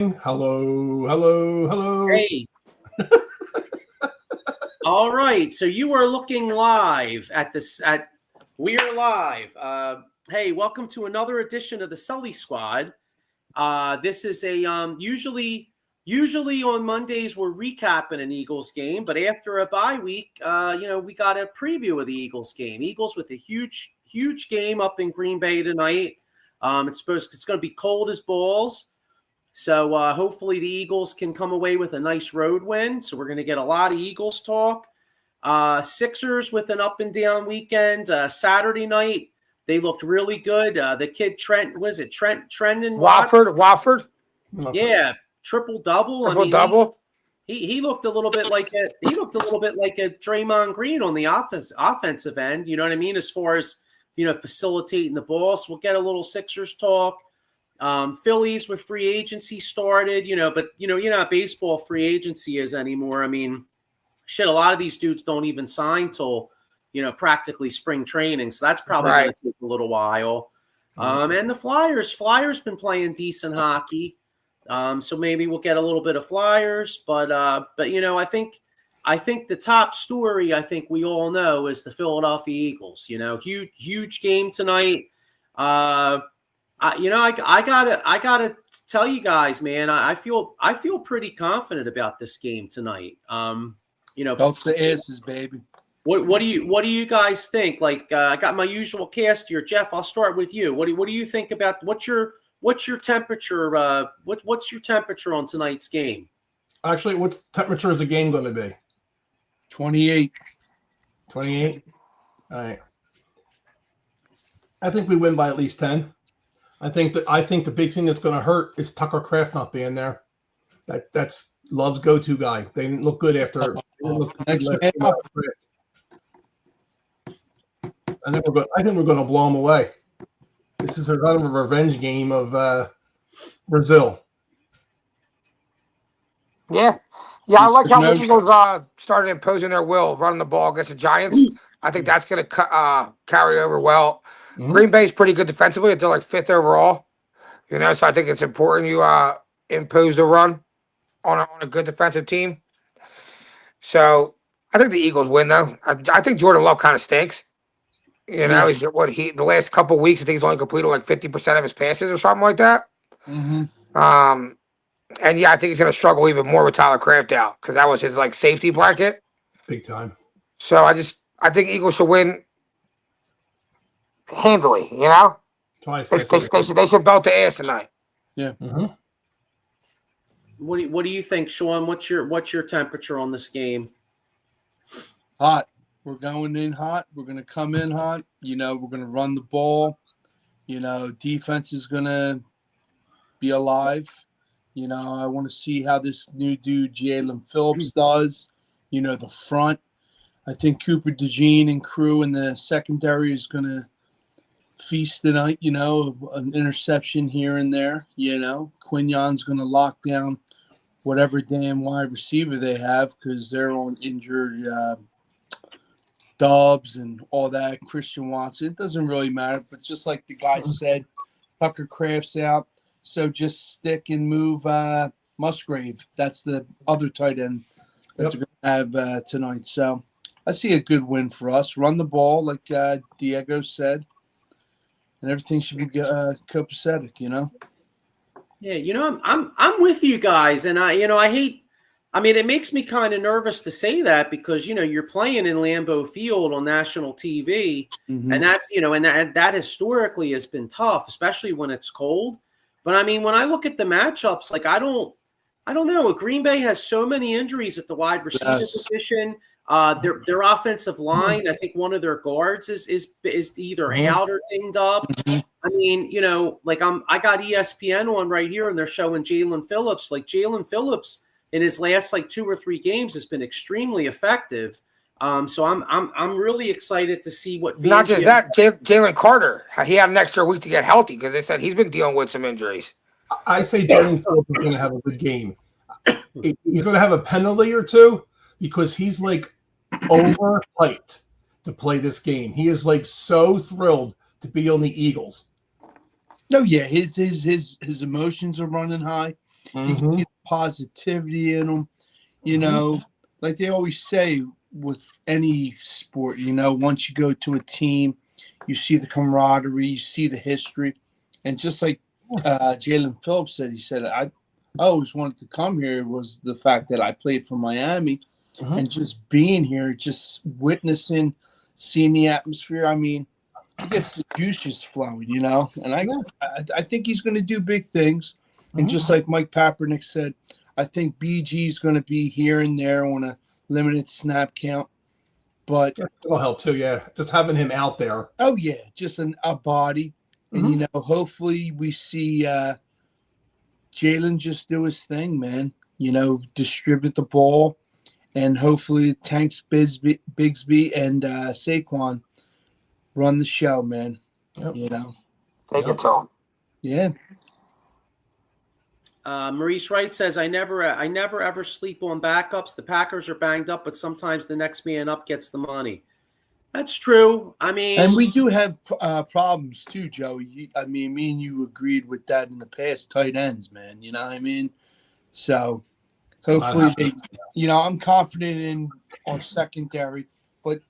Hello, hello, hello. Hey. All right. So you are looking live at this. We are live. Hey, welcome to another edition of the Sully Squad. This is a usually on Mondays we're recapping an Eagles game, but after a bye week, we got a preview of the Eagles game. Eagles with a huge game up in Green Bay tonight. It's going to be cold as balls. So hopefully the Eagles can come away with a nice road win. So we're going to get a lot of Eagles talk. Sixers with an up and down weekend. Saturday night, they looked really good. The kid Trent, Trendon Wofford? Yeah, triple-double. Triple-double? He looked a little bit like a Draymond Green on the offensive end. You know what I mean? As far as facilitating the ball. So we'll get a little Sixers talk. Phillies with free agency started, but how baseball free agency is anymore. I mean, shit, a lot of these dudes don't even sign till, practically spring training. So that's probably going to take a little while. And the Flyers been playing decent hockey. So maybe we'll get a little bit of Flyers, but I think the top story, I think we all know, is the Philadelphia Eagles. Huge game tonight. I gotta tell you guys, man. I feel pretty confident about this game tonight. Belts the asses, baby. What do you guys think? Like, I got my usual cast here. Jeff, I'll start with you. What do you think about what's your temperature? What's your temperature on tonight's game? Actually, what temperature is the game going to be? 28. 28. All right. I think we win by at least 10. I think the big thing that's going to hurt is Tucker Kraft not being there. That's Love's go-to guy. They didn't look good after. I think we're going to blow them away. This is a kind of a revenge game of Brazil. Yeah. I like how the Eagles started imposing their will, running the ball against the Giants. I think that's going to carry over well. Mm-hmm. Green Bay's pretty good defensively. They're like 5th overall. So I think it's important you impose the run on a good defensive team. So I think the Eagles win, though. I think Jordan Love kind of stinks. He's the last couple of weeks, I think he's only completed like 50% of his passes or something like that. Mm-hmm. And I think he's going to struggle even more with Tyler Kraft out because that was his like safety blanket. Big time. So I think Eagles should win handily, Twice. They should belt the ass tonight. Yeah. Mm-hmm. What do you think, Sean? What's your temperature on this game? Hot. We're going in hot. We're going to come in hot. We're going to run the ball. Defense is going to be alive. I want to see how this new dude, Jalen Phillips, does. The front. I think Cooper DeJean and crew in the secondary is going to feast tonight, an interception here and there. Quignon's going to lock down whatever damn wide receiver they have because they're on injured Dubs and all that. Christian Watson. It doesn't really matter, but just like the guy said, Tucker Kraft's out. So just stick and move Musgrave. That's the other tight end that they're going to have tonight. So I see a good win for us. Run the ball, like Diego said, and everything should be copacetic. Yeah, I'm with you guys, and I hate. I mean, it makes me kind of nervous to say that because you're playing in Lambeau Field on national TV, and that's and that historically has been tough, especially when it's cold. But I mean, when I look at the matchups, like I don't know. Green Bay has so many injuries at the wide receiver position. Their offensive line, I think one of their guards is either out or dinged up. I mean, I got ESPN on right here, and they're showing Jalen Phillips. Like Jalen Phillips in his last 2 or 3 games has been extremely effective. So I'm really excited to see what. Not just that, Jalen Carter, he had an extra week to get healthy because they said he's been dealing with some injuries. I say Jalen Phillips is going to have a good game. He's going to have a penalty or two because he's overhyped to play this game. He is so thrilled to be on the Eagles. No, yeah, his emotions are running high. You can see the positivity in them. You know, like they always say with any sport, you know, once you go to a team, you see the camaraderie, you see the history. And just like Jalen Phillips said, he said, I always wanted to come here was the fact that I played for Miami and just being here, just witnessing, seeing the atmosphere. I mean, he gets the juices flowing, you know, and I think he's going to do big things. And just like Mike Kaepernick said, I think BG is going to be here and there on a limited snap count. But it'll help too, yeah. Just having him out there. Oh, yeah, just a body. And, you know, hopefully we see Jalen just do his thing, man. You know, distribute the ball. And hopefully Tanks Bigsby and Saquon run the show, man. Yep. You know. Take it to him. Yeah. Maurice Wright says, I never ever sleep on backups. The Packers are banged up, but sometimes the next man up gets the money. That's true. I mean, and we do have problems too, Joey. I mean, me and you agreed with that in the past. Tight ends, man. You know what I mean? So hopefully, you know, I'm confident in our secondary, but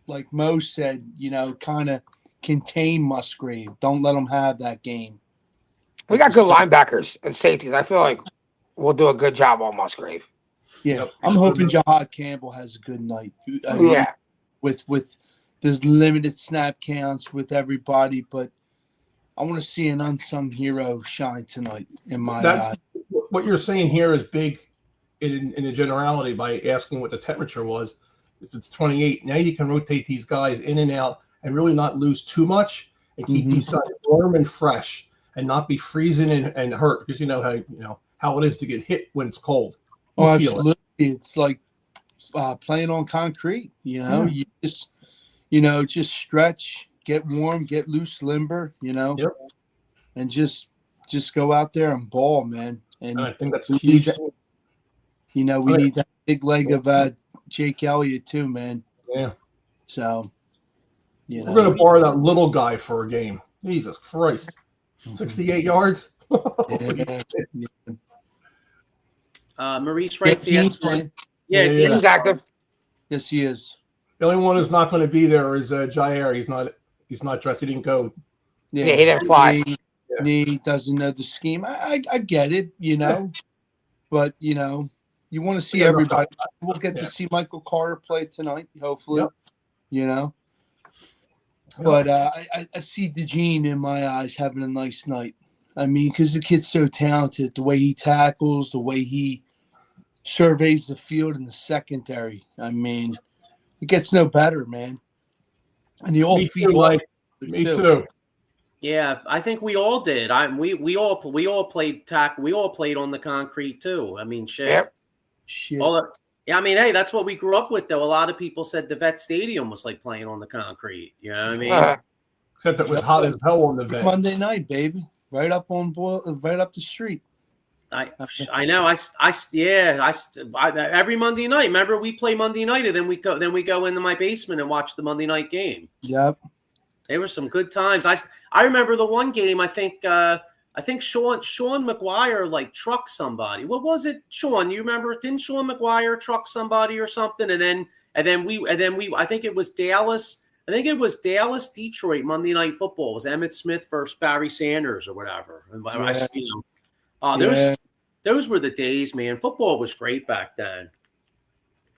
like Mo said, you know, kind of contain Musgrave. Don't let him have that game. We got good linebackers and safeties. I feel like we'll do a good job on Musgrave. Yeah, I'm hoping Jahad Campbell has a good night. Yeah, with there's limited snap counts with everybody, but I want to see an unsung hero shine tonight. In my eyes. What you're saying here is big in a generality by asking what the temperature was. If it's 28, now you can rotate these guys in and out and really not lose too much and keep these guys warm and fresh. And not be freezing and hurt because you know how it is to get hit when it's cold. You feel absolutely. It's like playing on concrete. You know, you just stretch, get warm, get loose, limber. You know, and just go out there and ball, man. And I think that's huge. You know, we need that big leg of Jake Elliott too, man. Yeah. So, we're going to borrow that little guy for a game. Jesus Christ. 68 yards. Maurice writes, he's active. Yes, he is. The only one who's not going to be there is Jair. He's not dressed. He didn't go. Yeah, he didn't fly. He doesn't know the scheme. I get it, you know, but you know, you want to see everybody. We'll get to see Michael Carter play tonight, hopefully. You know. But I see DeJean in my eyes having a nice night. I mean, because the kid's so talented, the way he tackles, the way he surveys the field in the secondary. I mean, it gets no better, man. And the old field, like me too. Yeah, I think we all did. We all played tackle. We all played on the concrete too. I mean, shit. Yep. Shit. Yeah, I mean, hey, that's what we grew up with, though. A lot of people said the Vet Stadium was like playing on the concrete. You know what I mean? Except it was hot as hell on the Vet. Monday night, baby, right up the street. I know. Every Monday night. Remember, we play Monday night, and then we go into my basement and watch the Monday night game. Yep. There were some good times. I remember the one game. I think Sean McGuire like trucked somebody. What was it, Sean? You remember? Didn't Sean McGuire truck somebody or something? And then we. I think it was Dallas. I think it was Dallas, Detroit Monday Night Football. It was Emmitt Smith versus Barry Sanders or whatever. Those were the days, man. Football was great back then.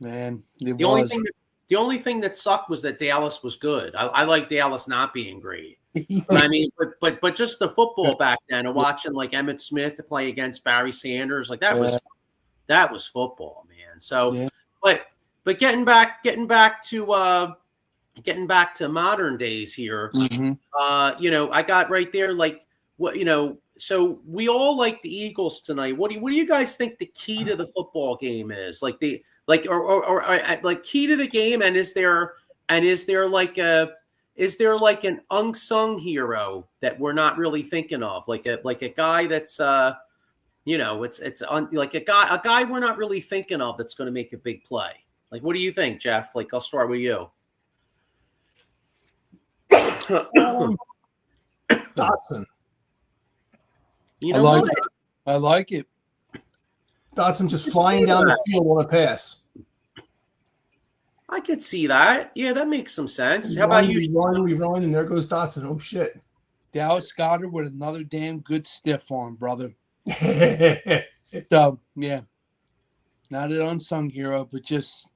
Man, the only thing that sucked was that Dallas was good. I like Dallas not being great. I mean, but just the football back then, and watching like Emmitt Smith play against Barry Sanders, like that was football, man. So, but getting back to modern days here, you know, I got right there like what you know. So we all like the Eagles tonight. What do you guys think the key to the football game is? Like like key to the game, and is there like an unsung hero that we're not really thinking of, like a guy that's you know, like a guy we're not really thinking of that's going to make a big play. Like, what do you think, Jeff? Like, I'll start with you. Dotson. You know, I like it. Dotson just flying down the field on a pass. I could see that. Yeah, that makes some sense. How about you? We run, and there goes Dotson. Oh, shit. Dallas Goddard with another damn good stiff arm, brother. Yeah. So, yeah. Not an unsung hero, but just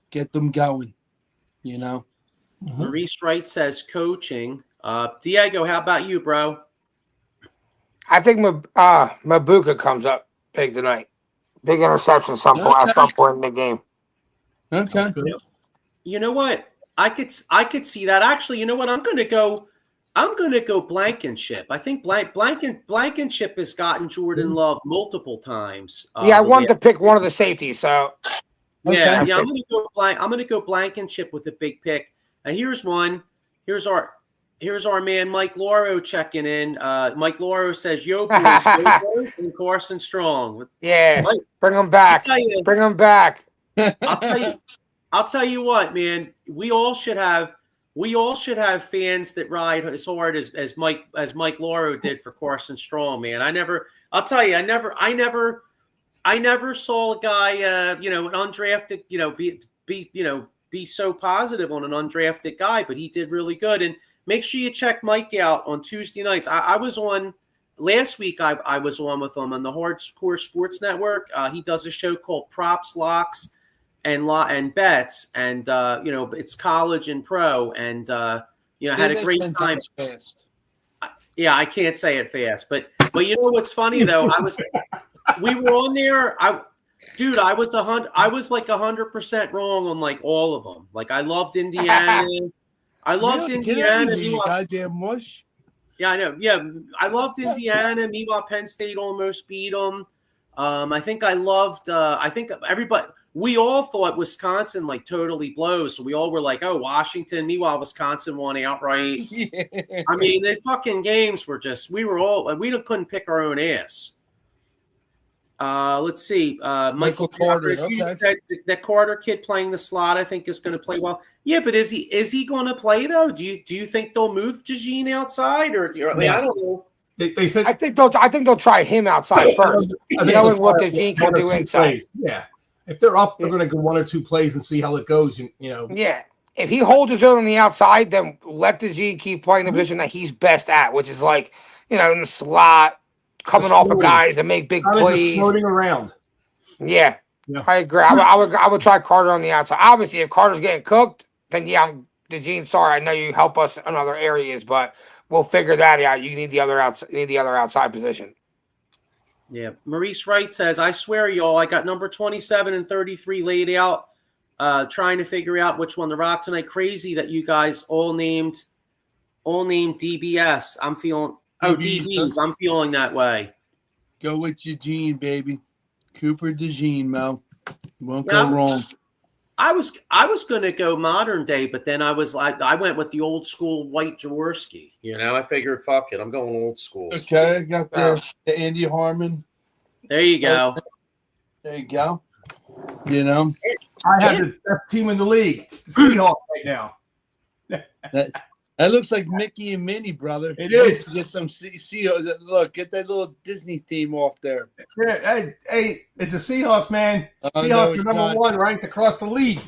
get them going, you know? Maurice Wright says coaching. Diego, how about you, bro? I think Mabuka comes up big tonight. Big interception at some point in the game. Okay. You know what? I could see that. Actually, you know what? I'm gonna go Blankenship. I think Blankenship has gotten Jordan Love multiple times. I wanted to pick one of the safeties, so yeah. I'm gonna go Blankenship with a big pick. And here's one. Here's our man Mike Lauro checking in. Mike Lauro says, "Yo, boys, go Birds and Carson Strong." Yeah, Mike, bring them back. Bring them back. I'll tell you what, man. We all should have fans that ride as hard as Mike Lauro did for Carson Strong, man. I never saw a guy, an undrafted, be so positive on an undrafted guy, but he did really good. And make sure you check Mike out on Tuesday nights. I was on last week. I was on with him on the Hardcore Sports Network. He does a show called Props, Locks, and Bets, and it's college and pro, and had a great time. Yeah, I can't say it fast, but you know what's funny though? We were on there. I was like 100% wrong on like all of them. Like I loved Indiana. I loved Indiana. You goddamn mush. Yeah, I know. Yeah, I loved Indiana. Meanwhile, Penn State almost beat them. I think I loved. I think everybody. We all thought Wisconsin like totally blows, so we all were like, "Oh, Washington." Meanwhile, Wisconsin won outright. Yeah. I mean, the fucking games were just. We couldn't pick our own ass. Let's see. Michael Carter said that Carter kid playing the slot, I think, is going to play well. Yeah, but is he going to play though? Do you think they'll move Jajeen outside, or I don't know. They said I think they'll try him outside first, knowing what Jajeen can do inside. Yeah, if they're up, they're going to go one or two plays and see how it goes. Yeah, if he holds his own on the outside, then let Jajeen keep playing the position that he's best at, which is like in the slot. Coming off of guys and make big plays, floating around. Yeah, I agree. I would try Carter on the outside. Obviously, if Carter's getting cooked, then Jajeen. Sorry, I know you help us in other areas, but we'll figure that out. You need the other outside position. Yeah, Maurice Wright says, "I swear, y'all, I got number 27 and 33 laid out, trying to figure out which one to rock tonight. Crazy that you guys all named DBS. I'm feeling." Oh, DBs. I'm feeling that way. Go with Jajeen, baby. Cooper DeJean, Mel. Won't go wrong. I was going to go modern day, but then I went with the old school White Jaworski. I figured, fuck it, I'm going old school. Okay, I got the Andy Harmon. There you go. There you go. I have the best team in the league, the Seahawks right now. That looks like Mickey and Minnie, brother. It is. Get some Seahawks. Look, get that little Disney theme off there. Yeah, hey, it's a Seahawks, man. Seahawks are number one ranked across the league.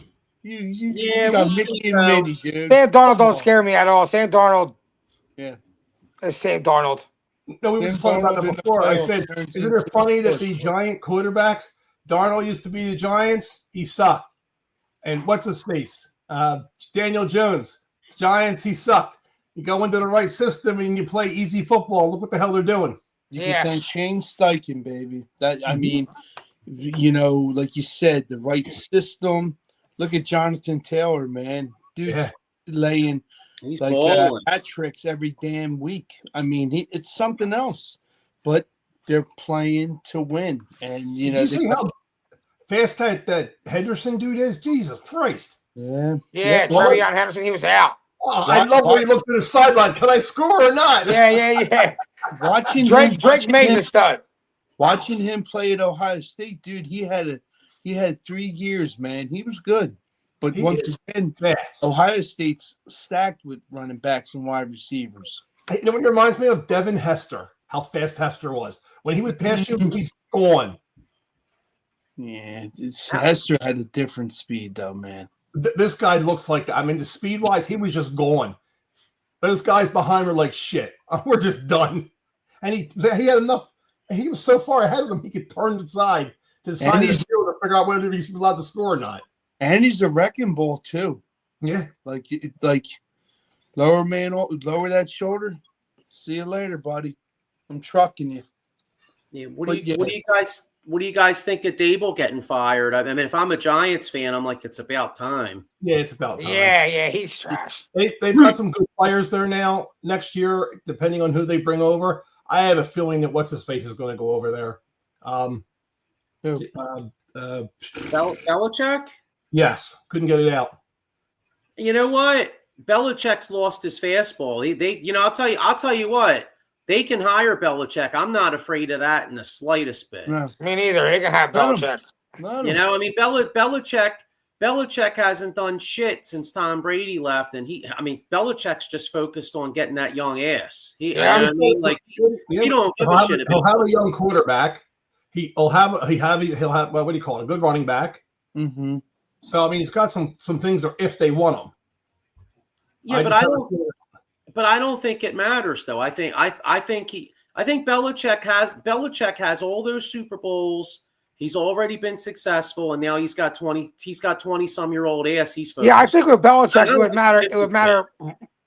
You got Mickey and Minnie, dude. Sam Darnold don't scare me at all. Sam Darnold. Yeah. It's Sam Darnold. No, we were just talking about that before. I said, isn't it funny that the Giant quarterbacks, Darnold used to be the Giants, he sucked. And what's his face? Daniel Jones. Giants, he sucked. You go into the right system and you play easy football. Look what the hell they're doing. Yeah, Shane Steichen, baby. I mean, like you said, the right system. Look at Jonathan Taylor, man. Dude's laying hat tricks every damn week. I mean, it's something else. But they're playing to win, and Did you see how fast that Henderson dude is? Jesus Christ. Yeah, Trevion Henderson, he was out. Oh, I love when he looked at the sideline. Can I score or not? Yeah. Watching Drake made the stud. Watching him play at Ohio State, dude, he had 3 years, man. He was good. But once again, fast. Ohio State's stacked with running backs and wide receivers. You know what it reminds me of? Devin Hester. How fast Hester was. When he would pass you, he's gone. Yeah, Hester had a different speed though, man. This guy looks like, I mean, the speed wise, he was just gone. Those guys behind were like, shit, we're just done. And he had enough. He was so far ahead of them, he could turn the side to the side of the field to figure out whether he's allowed to score or not. And he's a wrecking ball too. Yeah, like lower that shoulder. See you later, buddy. I'm trucking you. Yeah. What do you guys think of Dable getting fired? I mean, if I'm a Giants fan, I'm like, it's about time. Yeah, it's about time. Yeah, he's trash. They've got some good players there now. Next year, depending on who they bring over, I have a feeling that what's his face is going to go over there. Belichick? Yes, couldn't get it out. You know what? Belichick's lost his fastball. I'll tell you what. They can hire Belichick. I'm not afraid of that in the slightest bit. No. Me neither. They can have Belichick. Belichick hasn't done shit since Tom Brady left, and Belichick's just focused on getting that young ass. He don't give a shit. He'll have a young quarterback. He'll have what do you call it? A good running back. Mm-hmm. So I mean, he's got some things if they want him. Yeah, but I don't think it matters though. I think Belichick has all those Super Bowls. He's already been successful, and now he's got 20-some-year-old ass. He's focused. Yeah, I think with Belichick, it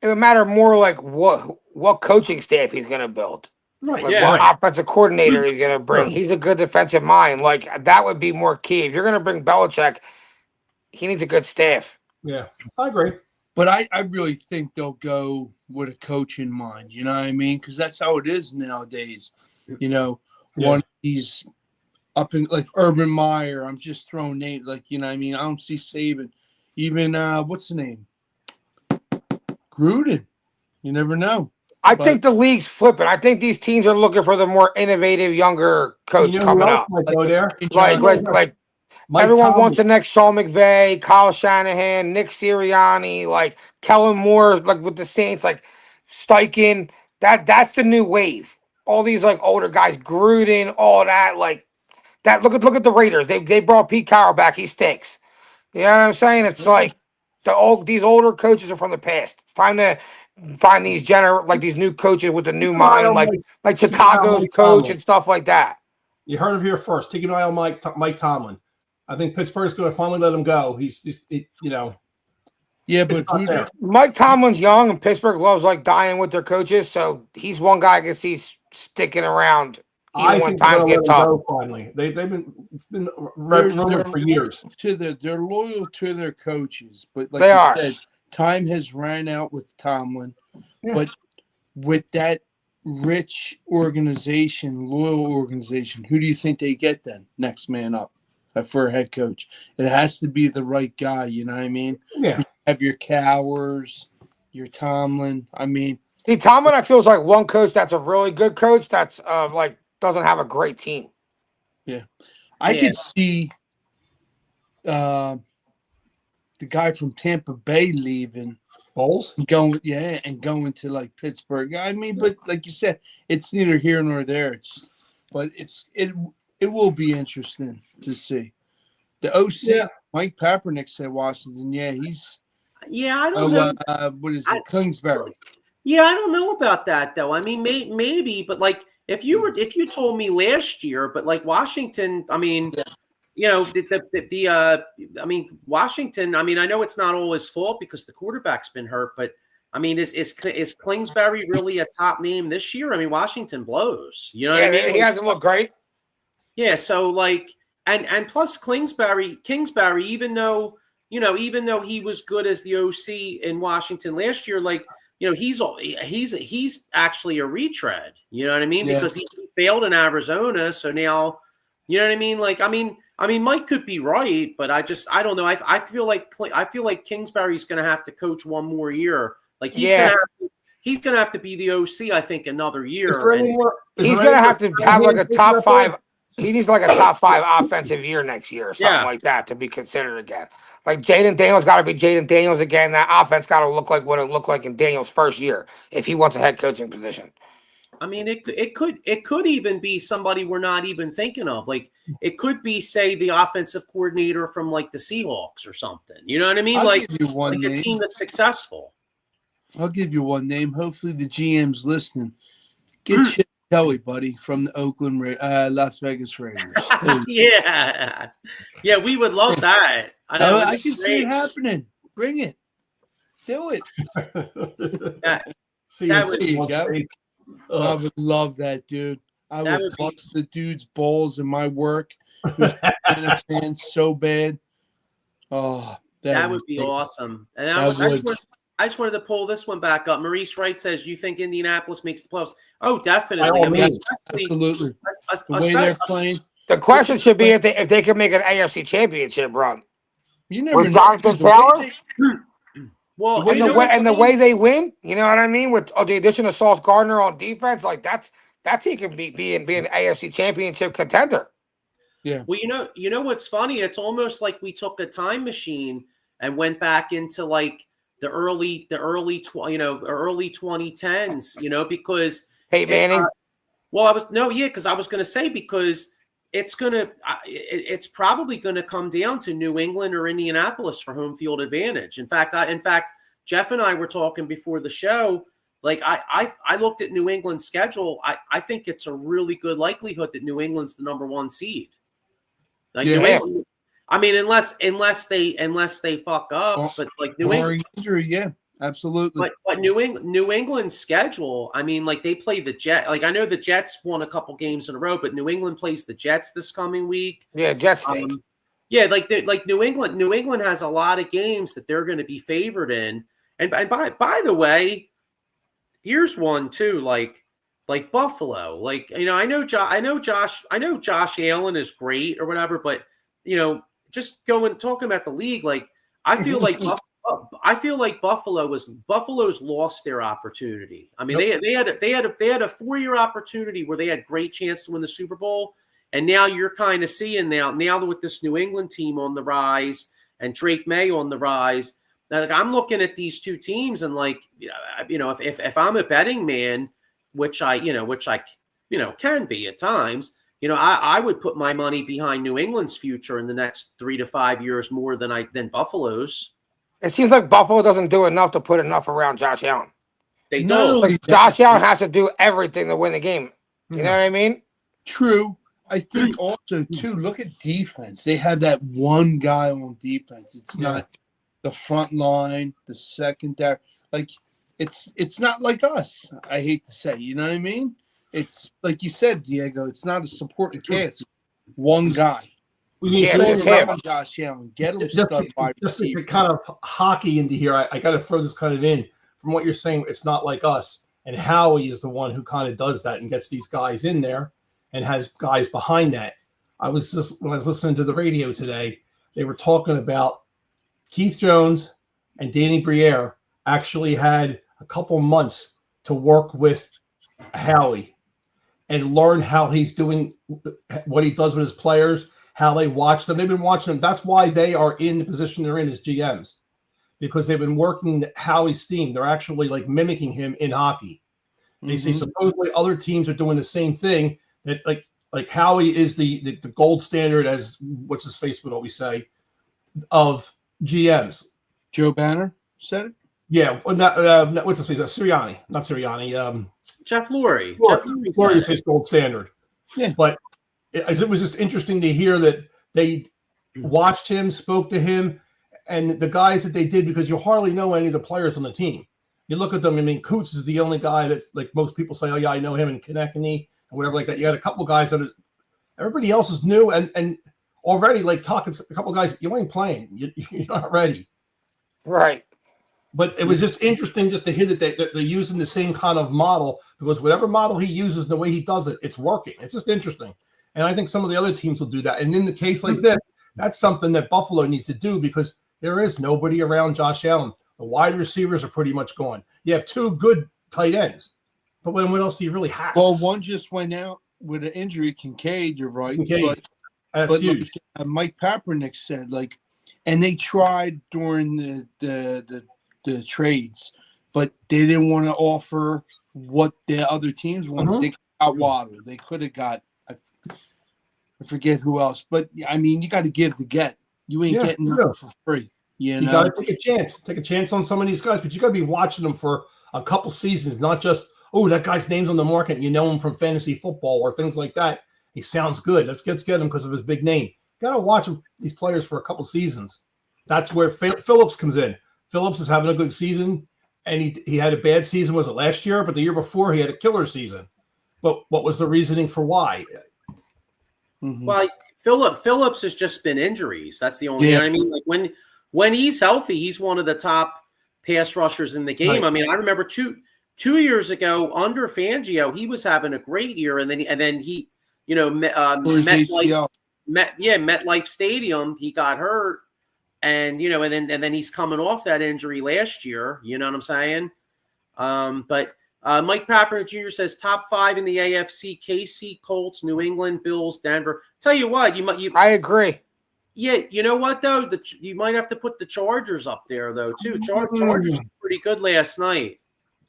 would matter more like what coaching staff he's going to build. Right. Like what offensive coordinator he's going to bring. Sure. He's a good defensive mind. Like that would be more key. If you're going to bring Belichick, he needs a good staff. Yeah, I agree. But I really think they'll go with a coach in mind. You know what I mean? Because that's how it is nowadays. You know, one of these up in like Urban Meyer. I'm just throwing names. Like, you know what I mean? I don't see Saban. Even what's the name? Gruden. You never know. I think the league's flipping. I think these teams are looking for the more innovative, younger coach coming up. Might go there? Like everyone wants the next Sean McVay, Kyle Shanahan, Nick Sirianni, like Kellen Moore, like with the Saints, like Steichen. That's the new wave. All these like older guys, Gruden, all that, like that. Look at the Raiders. They brought Pete Carroll back. He stinks. You know what I'm saying? It's like these older coaches are from the past. It's time to find these these new coaches with a new mind, like Chicago's coach and stuff like that. You heard it here first. Take an eye on Mike Tomlin. I think Pittsburgh's going to finally let him go. He's just, Yeah, but Mike Tomlin's young, and Pittsburgh loves like dying with their coaches. So he's one guy I can see sticking around even when times get tough. Finally, it's been rumored for years. They're loyal to their coaches, but like they said, time has ran out with Tomlin. Yeah. But with that rich organization, loyal organization, who do you think they get then? Next man up for a head coach. It has to be the right guy, you know what I mean? Yeah. You have your Cowers, your Tomlin. I mean, see, Tomlin, I feel is like one coach that's a really good coach that's like doesn't have a great team. Yeah. I could see the guy from Tampa Bay leaving. Bowles? Going to like Pittsburgh. I mean, but like you said, it's neither here nor there. It will be interesting to see. The OC, Mike Kaepernick said Washington. Yeah, I don't know. What is it? Kingsbury. Yeah, I don't know about that though. I mean, maybe, but like if you told me last year, but like Washington, I mean, Washington. I mean, I know it's not all his fault because the quarterback's been hurt, but I mean, is Kingsbury really a top name this year? I mean, Washington blows. You know what I mean? He hasn't looked great. Yeah, so like, and plus Kingsbury, even though he was good as the OC in Washington last year, like, he's actually a retread. You know what I mean? Yeah. Because he failed in Arizona, so now, you know what I mean? Like, I mean, Mike could be right, but I don't know. I feel like Kingsbury's going to have to coach one more year. Like he's going to have to be the OC. I think another year. He's going to have to have like a top 5. He needs like a top 5 offensive year next year or something like that to be considered again. Like Jaden Daniels got to be Jaden Daniels again. That offense got to look like what it looked like in Daniels' first year if he wants a head coaching position. I mean, it could even be somebody we're not even thinking of. Like it could be, say, the offensive coordinator from like the Seahawks or something. You know what I mean? I'll Like, give you one like a name. team that's successful. I'll give you one name. Hopefully the GM's listening. Get Chip Kelly, buddy, from the Las Vegas Raiders. Yeah, we would love that. I know. I can see it happening. Bring it. Do it. That would- There you go. I would love that, dude. I would bust the dude's balls in my work. Who's a fan so bad. Oh, that would be awesome. And I just wanted to pull this one back up. Maurice Wright says, "You think Indianapolis makes the playoffs?" Oh, definitely. I mean, absolutely. The way they're playing. The question should be if they can make an AFC Championship run. You never with Jonathan Taylor. Well, the way they win, you know what I mean? With the addition of Sauce Gardner on defense, like that's he can be an AFC Championship contender. Yeah. Well, you know what's funny? It's almost like we took a time machine and went back into like the early 2010s, because Peyton Manning. Because I was going to say, because it's probably going to come down to New England or Indianapolis for home field advantage. In fact, Jeff and I were talking before the show. Like I looked at New England's schedule. I think it's a really good likelihood that New England's the number 1 seed. Like New England, I mean, unless they fuck up, but like New England injury, yeah. Absolutely. But New England's schedule, I mean, like they play the Jets. Like I know the Jets won a couple games in a row, but New England plays the Jets this coming week. Yeah, Jets. Like New England has a lot of games that they're going to be favored in. And by the way, here's one too. Like Buffalo. Like I know Josh Allen is great or whatever, but just talking about the league. Like I feel like Buffalo's lost their opportunity. I mean, they had a 4-year opportunity where they had great chance to win the Super Bowl, and now you're kind of seeing now with this New England team on the rise and Drake May on the rise. Like I'm looking at these two teams and like if I'm a betting man, which I can be at times. I would put my money behind New England's future in the next 3 to 5 years more than Buffalo's. It seems like Buffalo doesn't do enough to put enough around Josh Allen. They don't. Like Josh Allen has to do everything to win the game. You know what I mean? True. I think also, too, look at defense. They have that one guy on defense. It's not the front line, the secondary. Like, it's not like us, I hate to say. You know what I mean? It's like you said, Diego, it's not a supporting cast. One guy. When you say Josh Allen, get him just to kind of hockey into here, I got to throw this kind of in. From what you're saying, it's not like us. And Howie is the one who kind of does that and gets these guys in there and has guys behind that. When I was listening to the radio today, they were talking about Keith Jones and Danny Briere actually had a couple months to work with Howie and learn how he's doing, what he does with his players, how they watch them. They've been watching them. That's why they are in the position they're in as GMs, because they've been working Howie's team. They're actually like mimicking him in hockey. They say supposedly other teams are doing the same thing. That like Howie is the gold standard, as what's his face would always say, of GMs. Joe Banner said it. Yeah, not what's his face? Sirianni, not Sirianni. Jeff Lurie. Jeff Lurie is his gold standard. Yeah, but it was just interesting to hear that they watched him, spoke to him, and the guys that they did, because you hardly know any of the players on the team. You look at them, I mean, Coots is the only guy that's like most people say, oh, yeah, I know him, and Konechny and whatever like that. You got a couple guys that everybody else is new and already like talking a couple guys, you ain't playing. You're not ready. Right. But it was just interesting just to hear that they're using the same kind of model, because whatever model he uses, the way he does it, it's working. It's just interesting. And I think some of the other teams will do that. And in the case like this, that's something that Buffalo needs to do, because there is nobody around Josh Allen. The wide receivers are pretty much gone. You have two good tight ends, but what else do you really have? Well, one just went out with an injury, Kincaid. You're right. Kincaid. That's huge. Like Mike Papernick said, like, and they tried during the trades, but they didn't want to offer what the other teams wanted. Mhm. They got Waddle. They could have got I forget who else. But I mean, you got to give to get. You ain't getting nothing for free. You got know, to take a chance. Take a chance on some of these guys, but you got to be watching them for a couple seasons, not just that guy's name's on the market. And you know him from fantasy football or things like that. He sounds good. Let's get him because of his big name. Got to watch these players for a couple seasons. That's where Phillips comes in. Phillips is having a good season, and he had a bad season. Was it last year? But the year before, he had a killer season. But what was the reasoning for why? mm-hmm. Well, Phillips has just been injuries. That's the only. You know what I mean, like when he's healthy, he's one of the top pass rushers in the game. Right. I mean, I remember two years ago under Fangio, he was having a great year, and then he, MetLife Stadium, he got hurt, and and then he's coming off that injury last year. You know what I'm saying? But Mike Papper Jr. says top 5 in the AFC: KC, Colts, New England, Bills, Denver. Tell you what, I agree. Yeah, you know what though? You might have to put the Chargers up there though too. Chargers were pretty good last night.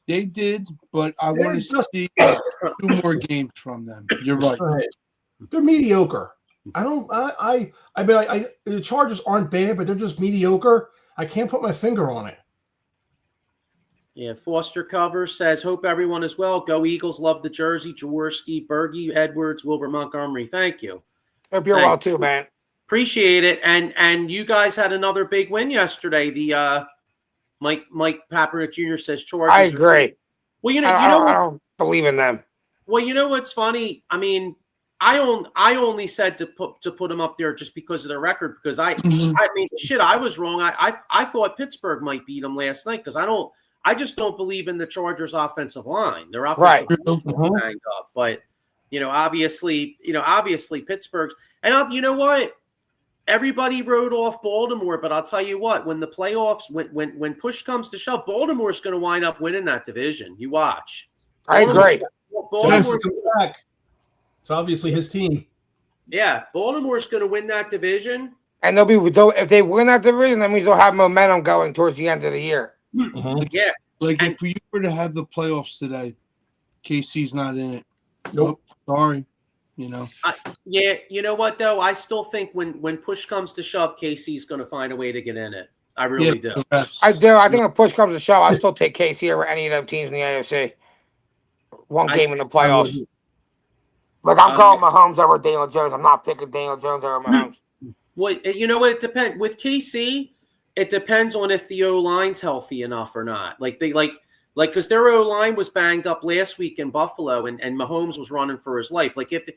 They did, but I want to see 2 more games from them. You're right. They're mediocre. The Chargers aren't bad, but they're just mediocre. I can't put my finger on it. Yeah, Foster Cover says, hope everyone is well. Go Eagles. Love the jersey. Jaworski, Berge, Edwards, Wilbert Montgomery. Thank you. Hope you're well too, man. Appreciate it. And you guys had another big win yesterday. The Mike Papernut Jr. says Chargers. I agree. Well, I don't believe in them. Well, you know what's funny? I mean, I only said to put them up there just because of their record, because I was wrong. I thought Pittsburgh might beat them last night because I just don't believe in the Chargers' offensive line. Their offensive line is banged up, but obviously Pittsburgh's. And you know what? Everybody wrote off Baltimore, but I'll tell you what: when the playoffs, when push comes to shove, Baltimore's going to wind up winning that division. You watch. I agree. Baltimore's back. It's obviously his team. Yeah, Baltimore's going to win that division, and if they win that division, that means they'll have momentum going towards the end of the year. Mm-hmm. Yeah, if you were to have the playoffs today, KC's not in it. Nope. Sorry. You know what though? I still think when push comes to shove, KC's going to find a way to get in it. I really do. I do. I think when push comes to shove, I still take KC over any of them teams in the AFC. One game in the playoffs. Look, I'm calling Mahomes over Daniel Jones. I'm not picking Daniel Jones over Mahomes. Well, you know what? It depends. With KC, it depends on if the O-line's healthy enough or not. Because their O-line was banged up last week in Buffalo, and Mahomes was running for his life. Like if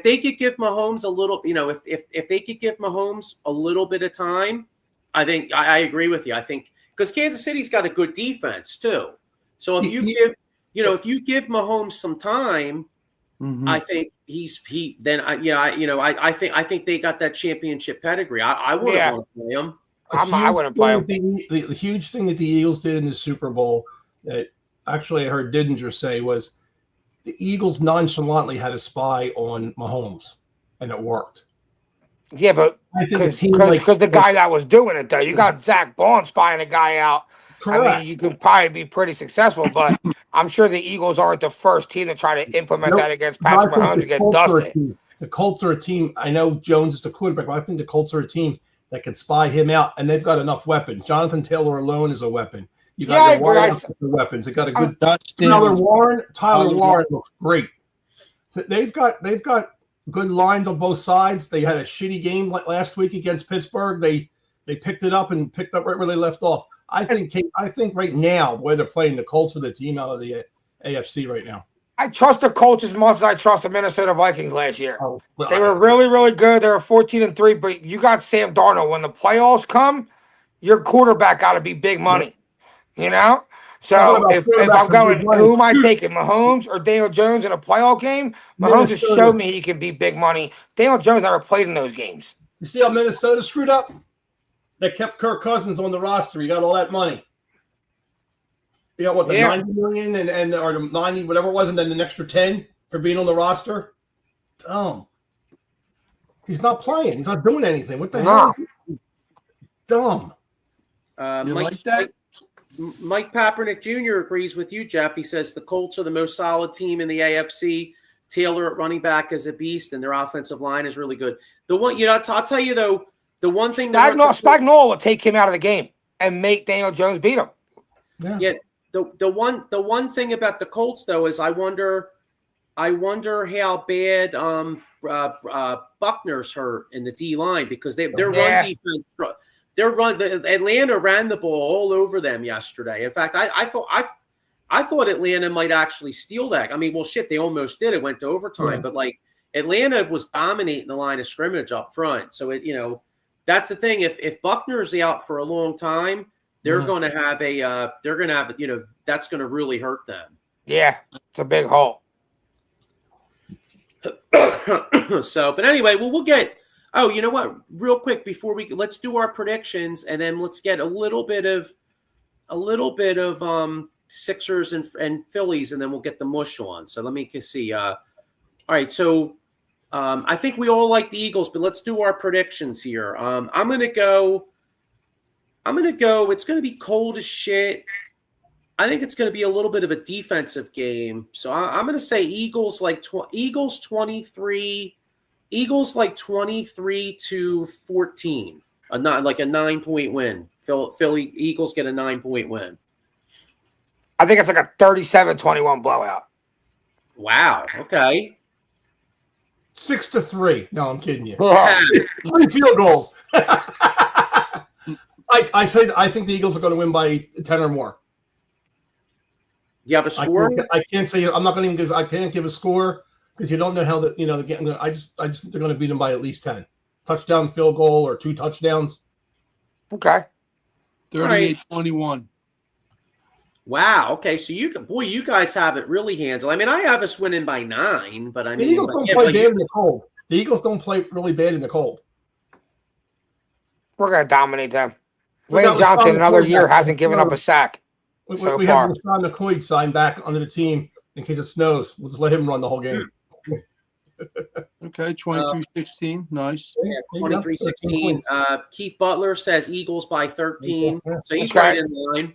they could give Mahomes a little, if they could give Mahomes a little bit of time, I think I agree with you. I think because Kansas City's got a good defense too. So if you give Mahomes some time, I think I think they got that championship pedigree. I wouldn't want to play him. I wouldn't play him. The huge thing that the Eagles did in the Super Bowl that actually I heard Didinger say was the Eagles nonchalantly had a spy on Mahomes, and it worked. Yeah, but because the guy that was doing it, though, you got Zach Bond spying a guy out. Correct. I mean, you could probably be pretty successful, but I'm sure the Eagles aren't the first team to try to implement that against Patrick Mahomes and get dusted. The Colts are a team. I know Jones is the quarterback, but I think the Colts are a team that can spy him out, and they've got enough weapons. Jonathan Taylor alone is a weapon. You got your weapons. They got a good Tyler Warren looks great. So they've got good lines on both sides. They had a shitty game last week against Pittsburgh. They picked it up and picked up right where they left off. I think right now, the way they're playing, the Colts are the team out of the AFC right now. I trust the Colts as much as I trust the Minnesota Vikings last year. They were really, really good. They were 14-3, but you got Sam Darnold. When the playoffs come, your quarterback got to be big money, you know? So if I'm going, who am I taking, Mahomes or Daniel Jones in a playoff game? Mahomes has showed me he can be big money. Daniel Jones never played in those games. You see how Minnesota screwed up? They kept Kirk Cousins on the roster. He got all that money. You got what, the $90 million or the 90, whatever it was, and then an extra 10 for being on the roster? Dumb. He's not playing. He's not doing anything. What the hell? Dumb. You like that? Mike Papernick Jr. agrees with you, Jeff. He says the Colts are the most solid team in the AFC. Taylor at running back is a beast, and their offensive line is really good. The one, I'll tell you though, the one thing Spagnuolo will take him out of the game and make Daniel Jones beat him. Yeah. The one thing about the Colts though is I wonder how bad Buckner's hurt in the D line because their run defense. Atlanta ran the ball all over them yesterday. In fact, I thought Atlanta might actually steal that. I mean, well, shit, they almost did. It went to overtime, but like Atlanta was dominating the line of scrimmage up front. So that's the thing. If Buckner's out for a long time, they're going to have that's going to really hurt them. Yeah, it's a big hole. So, but anyway, we'll get. Oh, you know what? Real quick before let's do our predictions, and then let's get a little bit of Sixers and Phillies, and then we'll get the mush on. So let me see. All right, so I think we all like the Eagles, but let's do our predictions here. I'm gonna go. It's gonna be cold as shit. I think it's gonna be a little bit of a defensive game. So I'm gonna say Eagles 23. Eagles 23-14. A 9-point win. Philly Eagles get a 9-point win. I think it's like a 37-21 blowout. Wow. Okay. 6-3. No, I'm kidding you. 3 field goals. I think the Eagles are going to win by 10 or more. You have a score? I can't say. I'm not going to even give. I can't give a score because you don't know how I just think they're going to beat them by at least 10. Touchdown, field goal, or 2 touchdowns. Okay. 38-21. Wow. Okay. So you guys have it really handled. I mean, I have us winning by 9, but I mean, the Eagles don't play bad in the cold. The Eagles don't play really bad in the cold. We're going to dominate them. Wayne Johnson, another year, hasn't given up a sack. We have Rashawn McCoy signed back under the team in case it snows. We'll just let him run the whole game. Okay, 23-16. Nice. Yeah, 23-16. Keith Butler says Eagles by 13. So he's right in line.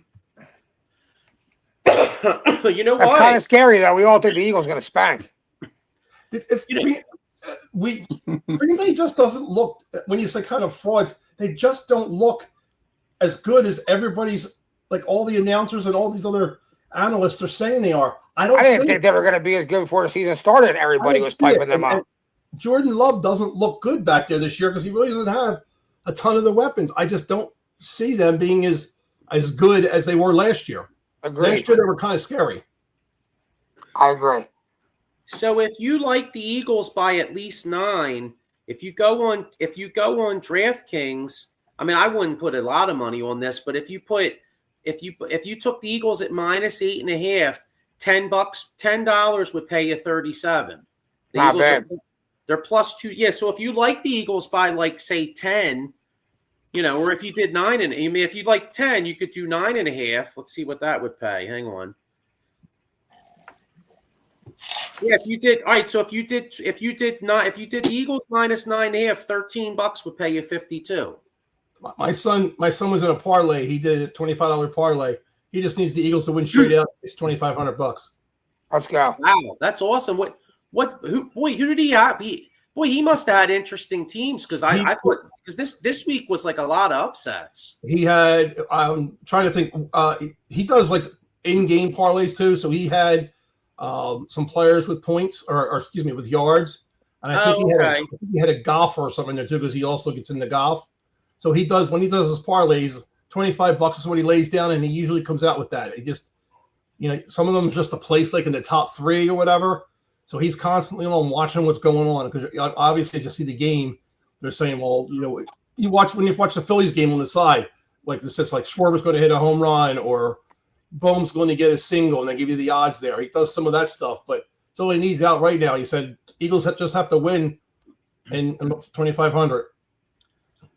You know what? That's kind of scary, though. We all think the Eagles going to spank. Green Bay just doesn't look, when you say kind of frauds, they just don't look as good as everybody's, like all the announcers and all these other analysts are saying they are. I didn't think they were going to be as good before the season started. Everybody was piping them up. Jordan Love doesn't look good back there this year because he really doesn't have a ton of the weapons. I just don't see them being as good as they were last year. Agreed. Last year they were kind of scary. I agree. So if you like the Eagles by at least 9, if you go on DraftKings, I mean, I wouldn't put a lot of money on this, but if you took the Eagles at -8.5, $10 would pay you 37. The Not Eagles bad. They're +2. Yeah. So if you like the Eagles by say 10, or if you did 9 and if you'd like 10, you could do 9.5. Let's see what that would pay. Hang on. Yeah, if you did all right. So if you did the Eagles -9.5, $13 would pay you 52. My son was in a parlay. He did a $25 parlay. He just needs the Eagles to win straight out. It's $2,500. Let's go. Wow, that's awesome. Who did he have? He must have had interesting teams because I thought this week was like a lot of upsets. He had. I'm trying to think. He does like in-game parlays too. So he had some players with points or excuse me with yards, and I think he had a golfer or something there too because he also gets into golf. So when he does his parlays, $25 is what he lays down, and he usually comes out with that. He just, some of them are just a place like in the top 3 or whatever. So he's constantly on watching what's going on because obviously as you see the game, they're saying, well, when you watch the Phillies game on the side, like it says like Schwarber's going to hit a home run or Bohm's going to get a single, and they give you the odds there. He does some of that stuff, but it's all he needs out right now. He said Eagles just have to win and $2,500.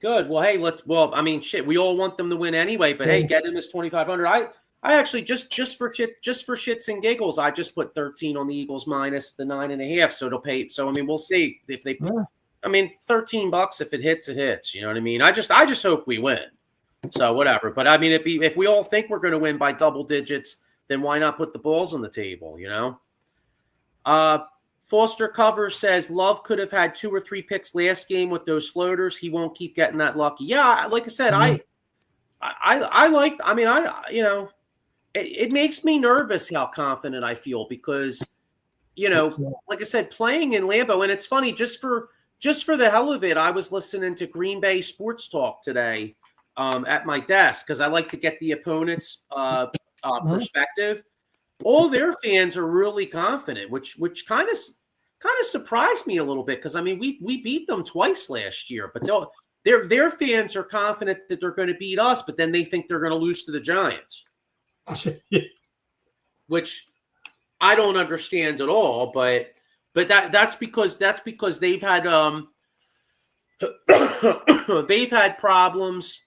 Good. Well, hey, we all want them to win anyway, but hey, get him as $2,500. I actually just for shits and giggles, I just put 13 on the Eagles minus the 9.5, so it'll pay. So I mean, we'll see if they. Yeah. I mean, $13 if it hits, it hits. You know what I mean? I just hope we win. So whatever. But I mean, if we all think we're going to win by double digits, then why not put the balls on the table? Foster Cover says Love could have had 2 or 3 picks last game with those floaters. He won't keep getting that lucky. Yeah, like I said, I like. I mean, it makes me nervous how confident I feel because, like I said, playing in Lambeau, and it's funny just for the hell of it, I was listening to Green Bay Sports Talk today at my desk because I like to get the opponent's perspective. All their fans are really confident, which kind of surprised me a little bit because I mean we beat them twice last year, but their fans are confident that they're going to beat us, but then they think they're going to lose to the Giants, which I don't understand at all. But that's because they've had they've had problems.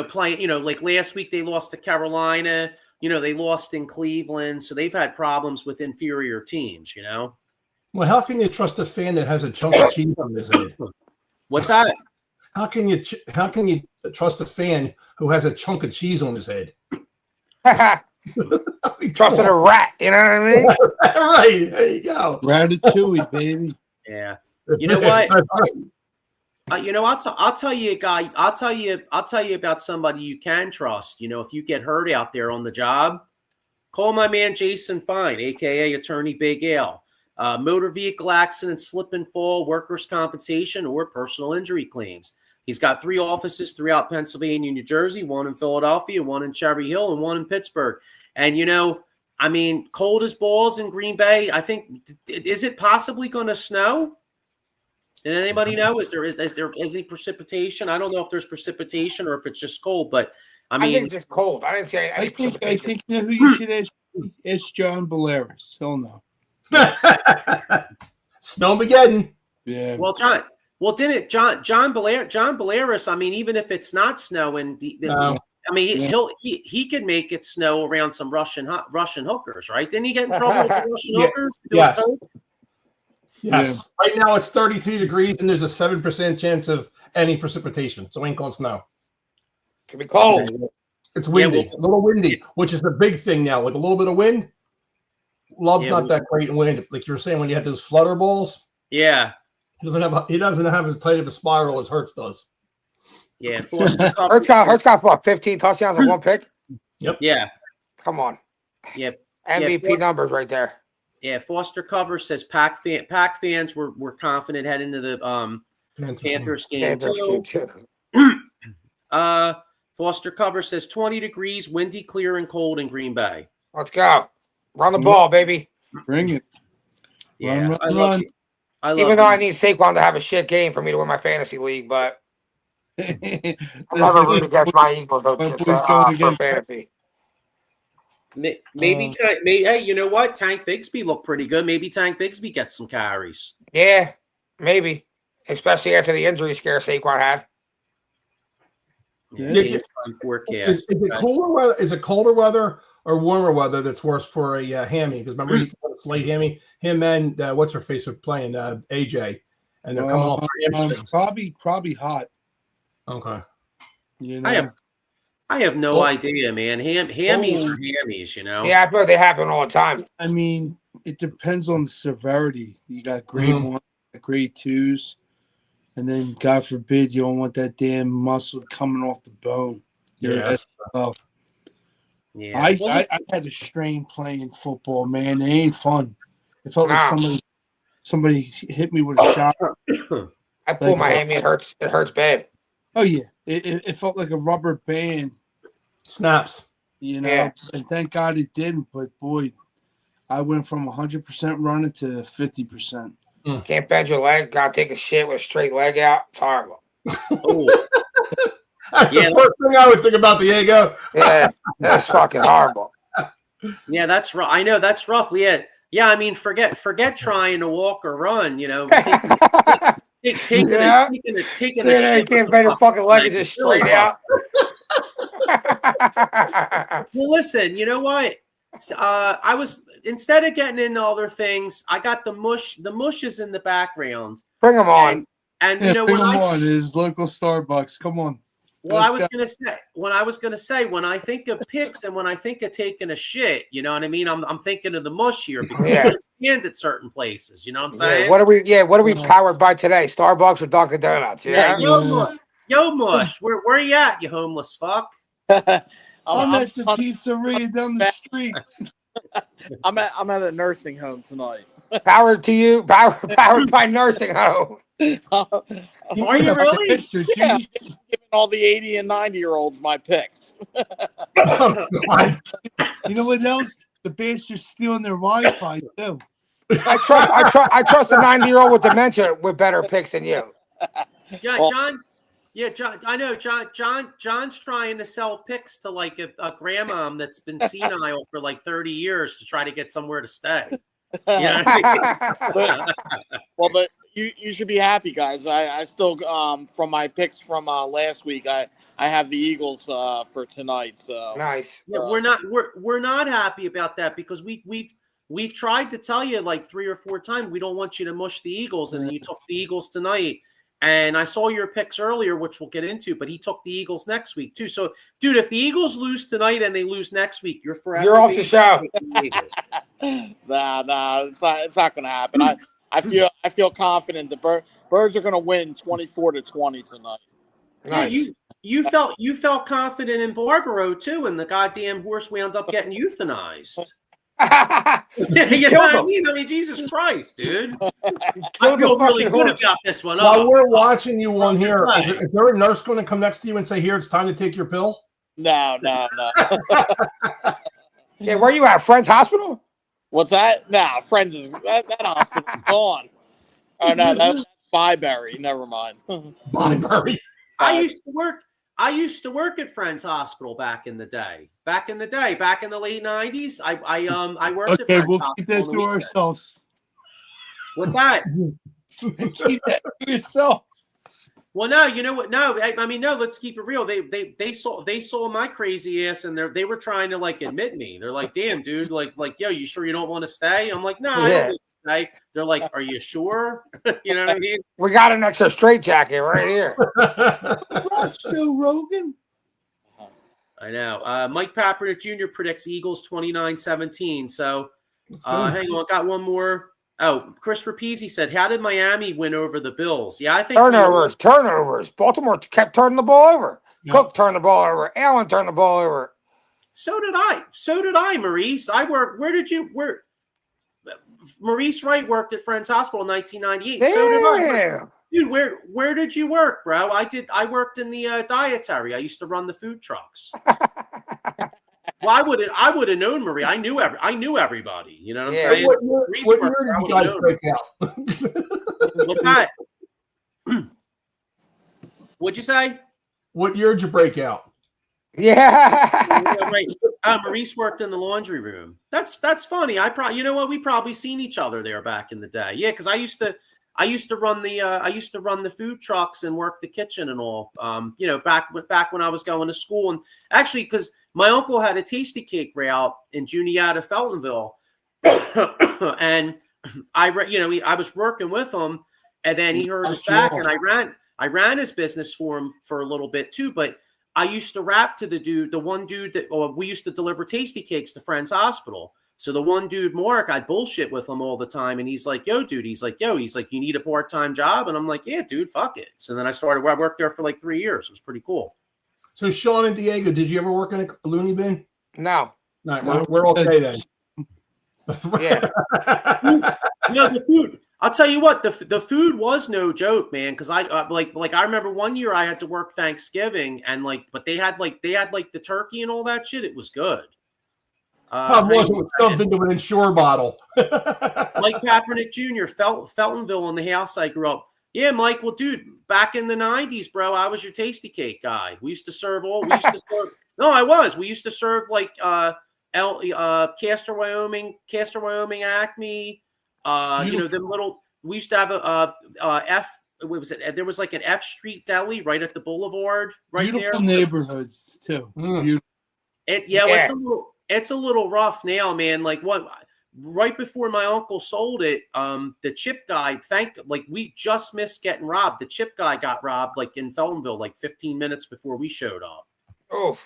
Playing, like last week they lost to Carolina, they lost in Cleveland. So they've had problems with inferior teams, Well, how can you trust a fan that has a chunk of cheese on his head? What's that? How can you trust a fan who has a chunk of cheese on his head? Trusted a rat, you know what I mean? Right, there you go. Ratatouille, baby. Yeah. You know what? I'll tell you, guy. I'll tell you about somebody you can trust. If you get hurt out there on the job, call my man Jason Fine, aka Attorney Big Al. Motor vehicle accident, slip and fall, workers' compensation, or personal injury claims. He's got 3 offices throughout Pennsylvania, New Jersey, 1 in Philadelphia, 1 in Cherry Hill, and 1 in Pittsburgh. And I mean, cold as balls in Green Bay. I think, is it possibly going to snow? Did anybody know? Is there any precipitation? I don't know if there's precipitation or if it's just cold, but I mean, think it's just cold. I didn't say. I think who you should ask is John Bolaris. He'll know. Snowmageddon. Yeah. Well, didn't John Bolaris? I mean, even if it's not snowing, I mean, he could make it snow around some Russian hookers, right? Didn't he get in trouble with the Russian hookers? Yes. Yes. Yeah. Right now it's 33 degrees and there's a 7% chance of any precipitation. So it ain't gonna snow. It can be cold. It's windy, a little windy, which is the big thing now. With a little bit of wind, Love's not that great in wind. Like you were saying when you had those flutter balls. Yeah. He doesn't have as tight of a spiral as Hurts does. Yeah. Hurts got what, 15 touchdowns and 1 pick? Yep. Yeah. Come on. Yep. MVP numbers right there. Yeah, Foster Cover says Pack fans were confident heading into the Panthers game too. Foster Cover says 20 degrees, windy, clear, and cold in Green Bay. Let's go. Run the ball, baby. Bring it. Yeah, run. Even though I need Saquon to have a shit game for me to win my fantasy league, but I'm never rooting against my Eagles for fantasy. Maybe hey, you know what? Tank Bigsby looked pretty good. Maybe Tank Bigsby gets some carries. Yeah, maybe. Especially after the injury scare Saquon had. Yeah, forecast. Is it cooler weather? Is it colder weather or warmer weather that's worse for a hammy? Because remember, he got a slight hammy. Him and what's her face are playing AJ, and they're coming off. Probably hot. Okay. I have no idea, man. Hammies are hammies, Yeah, I feel they happen all the time. I mean, it depends on the severity. You got grade 1, grade 2s, and then God forbid you don't want that damn muscle coming off the bone. Yeah. I had a strain playing football, man. It ain't fun. It felt like somebody hit me with a shot. I pulled my hammy. It hurts. It hurts bad. Oh yeah, it felt like a rubber band. Snaps. And thank God it didn't. But boy, I went from 100% running to 50%. Can't bend your leg. Gotta take a shit with a straight leg out. It's horrible. That's the first thing I would think about, Diego. Yeah, that's fucking horrible. Yeah, that's rough. I know that's rough. Yeah. I mean, forget trying to walk or run. Taking a shit. Can't bend your fucking leg just straight out. Well, listen. You know what? I was, instead of getting into other things, I got the mush. The mush is in the background. Bring them on. And Yeah, when come on, his local Starbucks. Come on. Well, I was gonna say when I think of picks and when I think of taking a shit, you know what I mean? I'm thinking of the mush here because it's canned at certain places. You know what I'm saying? Yeah, what are we powered by today? Starbucks or Dunkin' Donuts? Yeah. Yo, mush. Where you at, you homeless fuck? I'm at the pizzeria down the street. I'm at a nursing home tonight. Powered by nursing home. Are you really? Yeah, giving all the 80 and 90-year-olds my picks. You know what else? The bastards stealing their Wi-Fi too. I trust a 90-year-old with dementia with better picks than you. Yeah, John. Yeah, John. I know, John's trying to sell picks to like a grandma that's been senile for like 30 years to try to get somewhere to stay. You know what I mean? Well, you should be happy, guys. I still from my picks from last week, I have the Eagles for tonight. So nice. Yeah, we're not happy about that because we've tried to tell you like 3 or 4 times we don't want you to mush the Eagles, and you took the Eagles tonight. And I saw your picks earlier, which we'll get into, but he took the Eagles next week too. So, dude, if the Eagles lose tonight and they lose next week, you're forever. You're off the show. Nah, it's not going to happen. I feel confident the Birds are going to win 24-20 tonight. Nice. Yeah, you felt confident in Barbaro too, and the goddamn horse wound up getting euthanized. You know what I mean? I mean, Jesus Christ, dude. I feel really good about this one. While we're watching you on here, is there a nurse going to come next to you and say, "Here, it's time to take your pill"? No. Yeah, where you at? Friends Hospital? What's that? Nah, Friends is that hospital's gone. Oh no, that's Byberry. Never mind. Byberry. I used to work at Friends Hospital back in the day. Back in the late 90s, I worked at Friends we'll Hospital. Keep that to ourselves. What's that? Keep that to yourself. Well, no, you know what? No, I mean, no. Let's keep it real. They saw my crazy ass, and they were trying to like admit me. They're like, "Damn, dude, like, yo, you sure you don't want to stay?" I'm like, "No, I don't need to stay." They're like, "Are you sure?" You know what I mean? We got an extra straitjacket right here. Joe Rogan. I know. Mike Pappernick Jr. predicts Eagles 29-17. So, hang on, got one more. Oh, Chris Rapizzi said, "How did Miami win over the Bills?" Yeah, I think turnovers. Baltimore kept turning the ball over. Yep. Cook turned the ball over. Allen turned the ball over. So did I, Maurice. Where Maurice Wright worked at Friends Hospital in 1998. Damn. So did I. Dude, where did you work, bro? I worked in the dietary. I used to run the food trucks. Well, I would have known Marie. I knew everybody. You know what I'm saying? What year did you guys break out? What's that? What'd you say? What year did you break out? Yeah. Right. Maurice worked in the laundry room. That's funny. You know what? We probably seen each other there back in the day. Yeah, because I used to run the food trucks and work the kitchen and all. You know, back when I was going to school, and actually because my uncle had a tasty cake route in Juniata, Feltonville, and I was working with him, and then he heard us back, and I ran his business for him for a little bit too. But I used to rap to the one dude that we used to deliver tasty cakes to Friends Hospital. So the one dude, Mark, I bullshit with him all the time. And he's like, "Yo, dude," he's like, you need a part-time job? And I'm like, "Yeah, dude, fuck it." So then I worked there for like 3 years. It was pretty cool. So Sean and Diego, did you ever work in a loony bin? No. No, we're okay then. Yeah. The food. I'll tell you what, the food was no joke, man. Because I I remember one year I had to work Thanksgiving, and but they had the turkey and all that shit. It was good. Problem was it was stuffed into an Ensure bottle. Mike Kaepernick Jr., Feltonville in the house I grew up. Yeah, Mike. Well, dude, back in the 90s, bro, I was your tasty cake guy. We used to serve. No, I was. We used to serve like Castor, Wyoming, Acme. Them little. We used to have a F. What was it? There was like an F Street deli right at the boulevard, right Beautiful there. Neighborhoods too. It's a little rough now, man. Like right before my uncle sold it, the chip guy, we just missed getting robbed. The chip guy got robbed like in Feltonville, like 15 minutes before we showed up. Oof.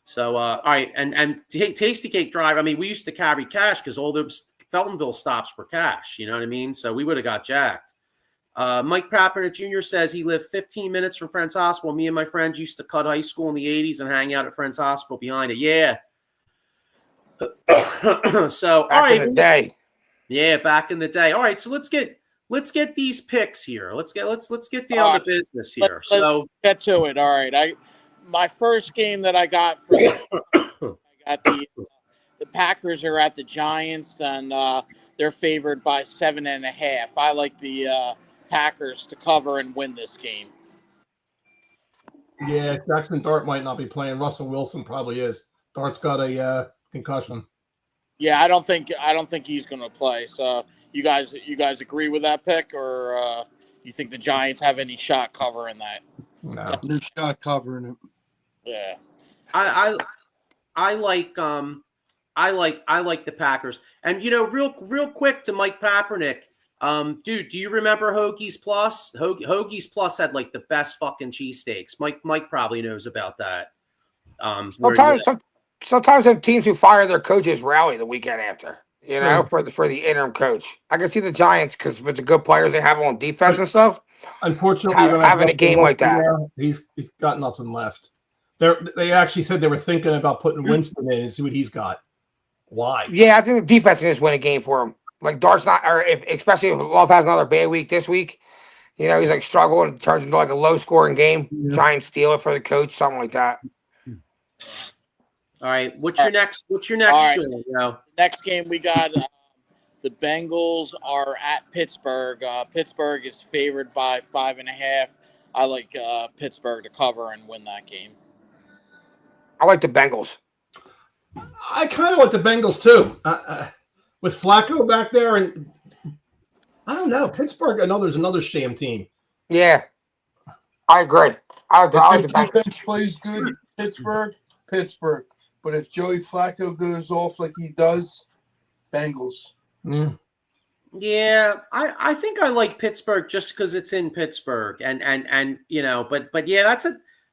So, all right. And Tasty Cake Drive, I mean, we used to carry cash because all those Feltonville stops were cash. You know what I mean? So we would have got jacked. Mike Pappernick Jr. says he lived 15 minutes from Friends Hospital. Me and my friends used to cut high school in the 80s and hang out at Friends Hospital behind it. Yeah. So, Back all right. in the day. Yeah, back in the day. All right, so let's get these picks here. Let's get down to business here. Let's get to it. All right. My first game that I got for I got the Packers are at the Giants, and they're favored by 7.5. I like the Packers to cover and win this game. Yeah, Jackson Dart might not be playing. Russell Wilson probably is. Dart's got a concussion. Yeah, I don't think he's going to play. So you guys agree with that pick, or you think the Giants have any shot covering that? No. No shot covering it. Yeah. I like the Packers. And real quick to Mike Pappernick. Dude, do you remember Hoagie's Plus? Hoagie's Plus had like the best fucking cheesesteaks. Mike probably knows about that. Sometimes the teams who fire their coaches rally the weekend after, for the interim coach. I can see the Giants because with the good players they have on defense and stuff. Unfortunately, having a game like that, he's got nothing left. They actually said they were thinking about putting Winston in and see what he's got. Why? Yeah, I think the defense can just win a game for him. Like Dart's not, or especially if Love has another bad week this week. He's like struggling and turns into like a low scoring game. Yeah. Giants steal it for the coach, something like that. All right. What's your next? All right. Joe? Next game we got the Bengals are at Pittsburgh. Pittsburgh is favored by 5.5. I like Pittsburgh to cover and win that game. I like the Bengals. I kind of like the Bengals too. With Flacco back there, and I don't know, Pittsburgh. I know there's another sham team. Yeah, I agree. I like the Bengals. Defense plays good. Pittsburgh. But if Joey Flacco goes off like he does, Bengals. Mm. Yeah, I think I like Pittsburgh just because it's in Pittsburgh, and but yeah,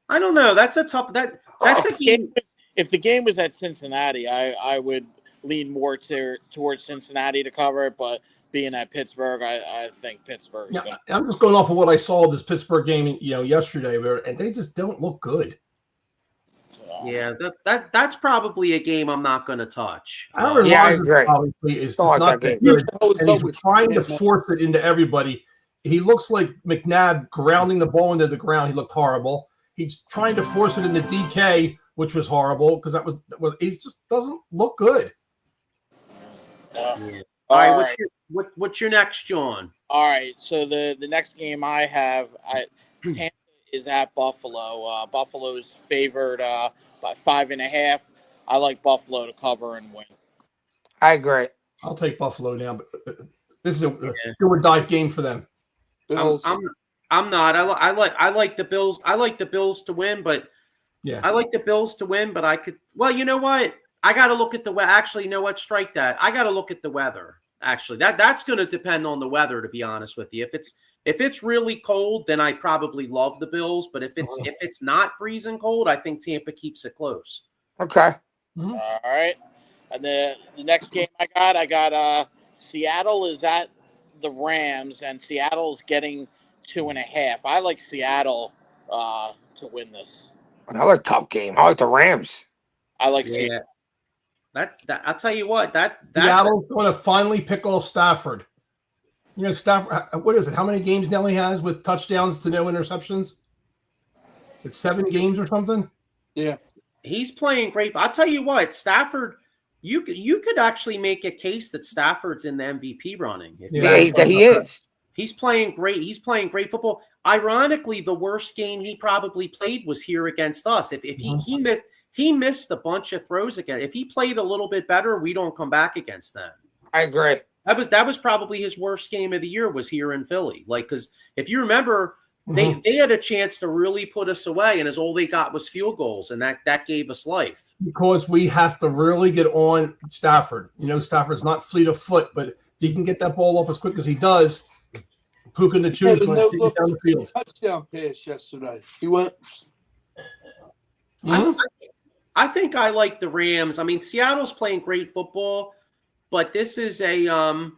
I don't know. That's a tough that's a game. If the game was at Cincinnati, I would lean more towards Cincinnati to cover it, but being at Pittsburgh, I think Pittsburgh. Yeah, I'm just going off of what I saw of this Pittsburgh game, yesterday, and they just don't look good. Yeah, that's probably a game I'm not going to touch. Aaron Rodgers probably is just not that good, and he's trying to force it into everybody. He looks like McNabb grounding the ball into the ground. He looked horrible. He's trying to force it into DK, which was horrible because he just doesn't look good. All right, what's your next, John? All right, so the next game I have, Tampa is at Buffalo. Buffalo is favored by 5.5. I like Buffalo to cover and win. I agree. I'll take Buffalo now, but this is a do or die game for them. I'm not. I like the Bills. I like the Bills to win, but I like the Bills to win. But I could. Well, you know what? I got to look at the weather. Actually, you know what? Strike that. I got to look at the weather. Actually, that's going to depend on the weather. To be honest with you, if it's really cold, then I probably love the Bills. But if it's not freezing cold, I think Tampa keeps it close. Okay. Mm-hmm. All right. And the next game I got Seattle is at the Rams, and Seattle's getting 2.5. I like Seattle to win this. Another tough game. I like the Rams. I like Seattle. That I'll tell you what. That's Seattle's going to finally pick off Stafford. Stafford. What is it? How many games Nelly has with touchdowns to no interceptions? Is it 7 games or something? Yeah, he's playing great. I'll tell you what, Stafford. You could actually make a case that Stafford's in the MVP running. He is. He's playing great. He's playing great football. Ironically, the worst game he probably played was here against us. If he missed a bunch of throws again. If he played a little bit better, we don't come back against them. I agree. That was probably his worst game of the year was here in Philly. Like, because if you remember, They had a chance to really put us away, and as all they got was field goals, and that gave us life. Because we have to really get on Stafford. Stafford's not fleet of foot, but if he can get that ball off as quick as he does, Puka and the Chew is going to take it down the field. Touchdown pass yesterday. He went. I think I like the Rams. I mean, Seattle's playing great football, but this is a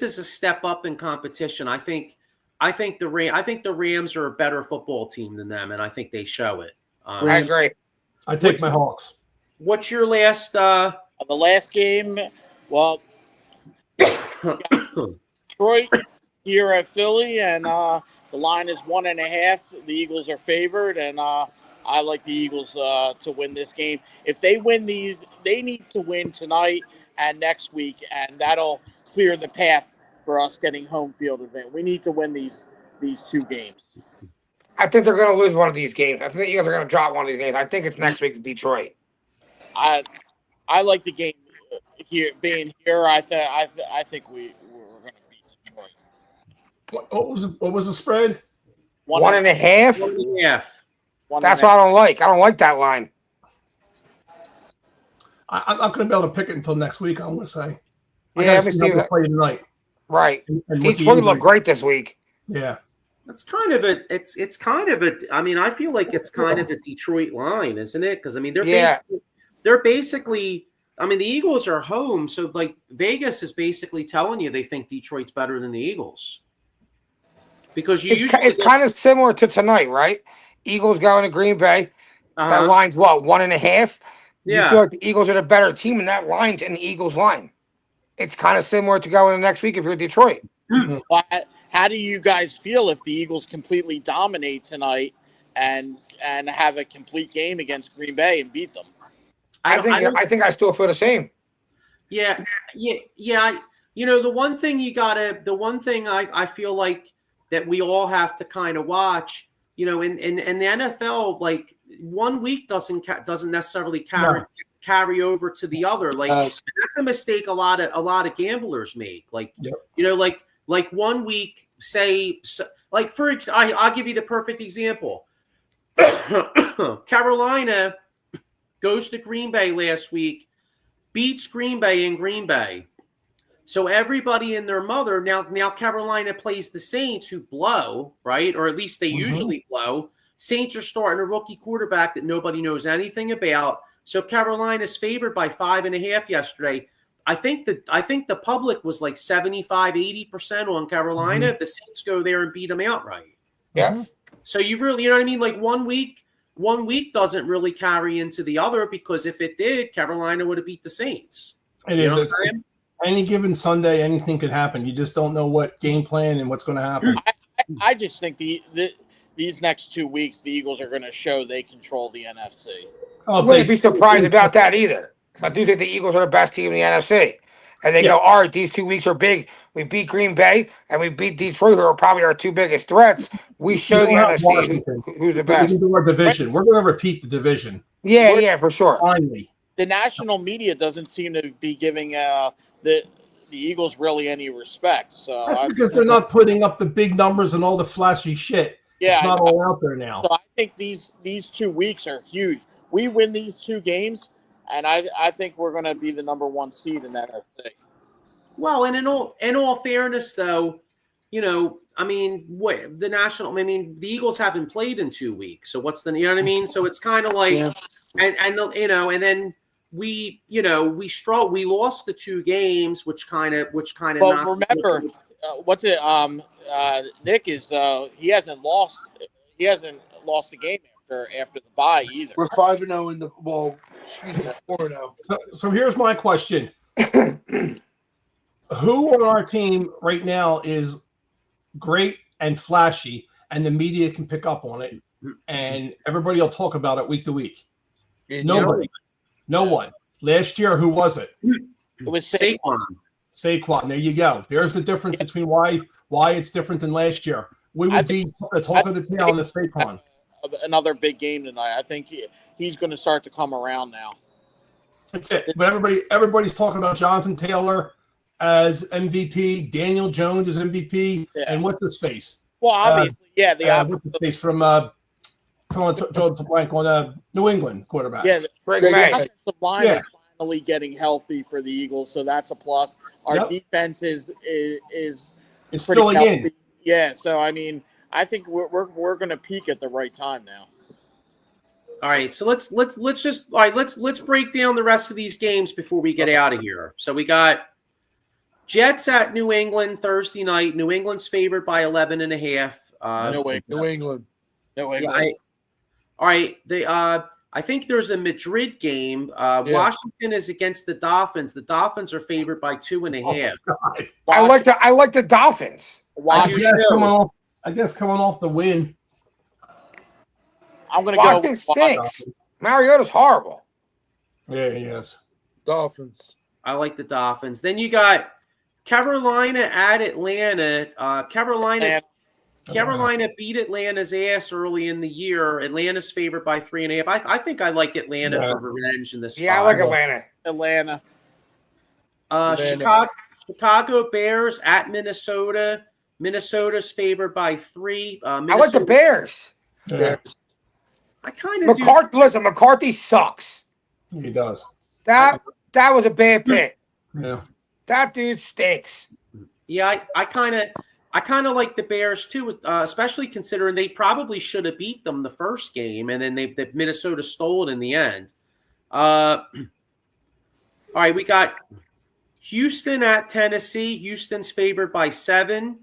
step up in competition. I think the Rams are a better football team than them, and I think they show it. I agree. I take my Hawks. What's your last? The last game, well, Detroit here at Philly, and the line is 1.5. The Eagles are favored, and I like the Eagles to win this game. If they win these, they need to win tonight and next week, and that'll clear the path for us getting home field advantage. We need to win these 2 games. I think they're going to lose one of these games. I think the Eagles are going to drop one of these games. I think it's next week in Detroit. I like the game here being here. I think we're going to beat Detroit. What was the spread? 1.5. 1.5. That's what I don't like. I don't like that line. I'm not going to be able to pick it until next week. I'm going to say. Yeah, let me see how they play tonight. Right. And Detroit looked great this week. Yeah. It's kind of a. It's kind of a. I mean, I feel like it's kind of a Detroit line, isn't it? Because I mean, they're basically. I mean, the Eagles are home, so like Vegas is basically telling you they think Detroit's better than the Eagles. Because it's kind of similar to tonight, right? Eagles going to Green Bay. That line's what, 1.5? Yeah. You feel like the Eagles are the better team, and that line's in the Eagles line. It's kind of similar to going the next week if you're Detroit. Well, how do you guys feel if the Eagles completely dominate tonight and have a complete game against Green Bay and beat them? I think I still feel the same. Yeah. The one thing I feel like that we all have to kind of watch, in the NFL, like 1 week doesn't necessarily carry over to the other. Like that's a mistake a lot of gamblers make. Like, like 1 week, say, like I'll give you the perfect example. Carolina goes to Green Bay last week, beats Green Bay in Green Bay. So everybody and their mother now Carolina plays the Saints, who blow, right? Or at least they usually blow. Saints are starting a rookie quarterback that nobody knows anything about. So Carolina's favored by 5.5 yesterday. I think the public was like 75-80% on Carolina. The Saints go there and beat them outright. Yeah. So you know what I mean? Like 1 week doesn't really carry into the other, because if it did, Carolina would have beat the Saints. You know what I'm saying? Any given Sunday, anything could happen. You just don't know what game plan and what's going to happen. I just think these next 2 weeks, the Eagles are going to show they control the NFC. I wouldn't be surprised about that either. I do think the Eagles are the best team in the NFC. And they go, all right, these 2 weeks are big. We beat Green Bay and we beat Detroit, who are probably our 2 biggest threats. We show the NFC who's the best. We can do our division. We're going to repeat the division. Yeah, for sure. Finally. The national media doesn't seem to be giving the Eagles really any respect. So that's because they're not putting up the big numbers and all the flashy shit. Yeah, it's not all out there now. So I think these 2 weeks are huge. We win these 2 games, and I think we're going to be the number 1 seed in that NFC. Well, and in all fairness, though, I mean, the Eagles haven't played in 2 weeks. So what's you know what I mean? So it's kind of like, and then we lost the 2 games, which kind of. Well, remember, Nick is he hasn't lost a game after the bye either. We're 5-0 in the 4-0. So here's my question: who on our team right now is great and flashy, and the media can pick up on it, and everybody will talk about it week to week? Nobody. No one. Last year, who was it? It was Saquon. Saquon. There you go. There's the difference between why it's different than last year. We would be the talk of the town of Saquon. Another big game tonight. I think he's going to start to come around now. That's it. But everybody's talking about Jonathan Taylor as MVP, Daniel Jones as MVP, and what's his face? Well, obviously, yeah, the what's offensive, the case from Joe blank on New England quarterback. yeah, the Greg Greg May. May. offensive line Yeah. is finally getting healthy for the Eagles, so that's a plus. Our Yep. defense is It's pretty filling healthy. in. Yeah, so I mean, I think we're going to peak at the right time now. All right, so let's just let's break down the rest of these games before we get out of here. So we got Jets at New England Thursday night. New England's favored by 11.5. No way. New England. No way. Yeah, all right. I think there's a Madrid game. Washington is against the Dolphins. The Dolphins are favored by 2.5. I like the Dolphins. I do too. I guess coming off the win. I'm going to go Washington with stinks. Mariota's horrible. Yeah, he is. Dolphins. I like the Dolphins. Then you got Carolina at Atlanta. Carolina beat Atlanta's ass early in the year. Atlanta's favored by 3.5. I think I like Atlanta for revenge in this. Yeah, I like Atlanta. Atlanta. Chicago Bears at Minnesota. Minnesota's favored by 3. I like the Bears. Yeah, I kind of do. Listen, McCarthy sucks. he does. That was a bad pick. Yeah. That dude stinks. Yeah, I kind of like the Bears too, especially considering they probably should have beat them the first game, and then the Minnesota stole it in the end. All right, we got Houston at Tennessee. Houston's favored by 7.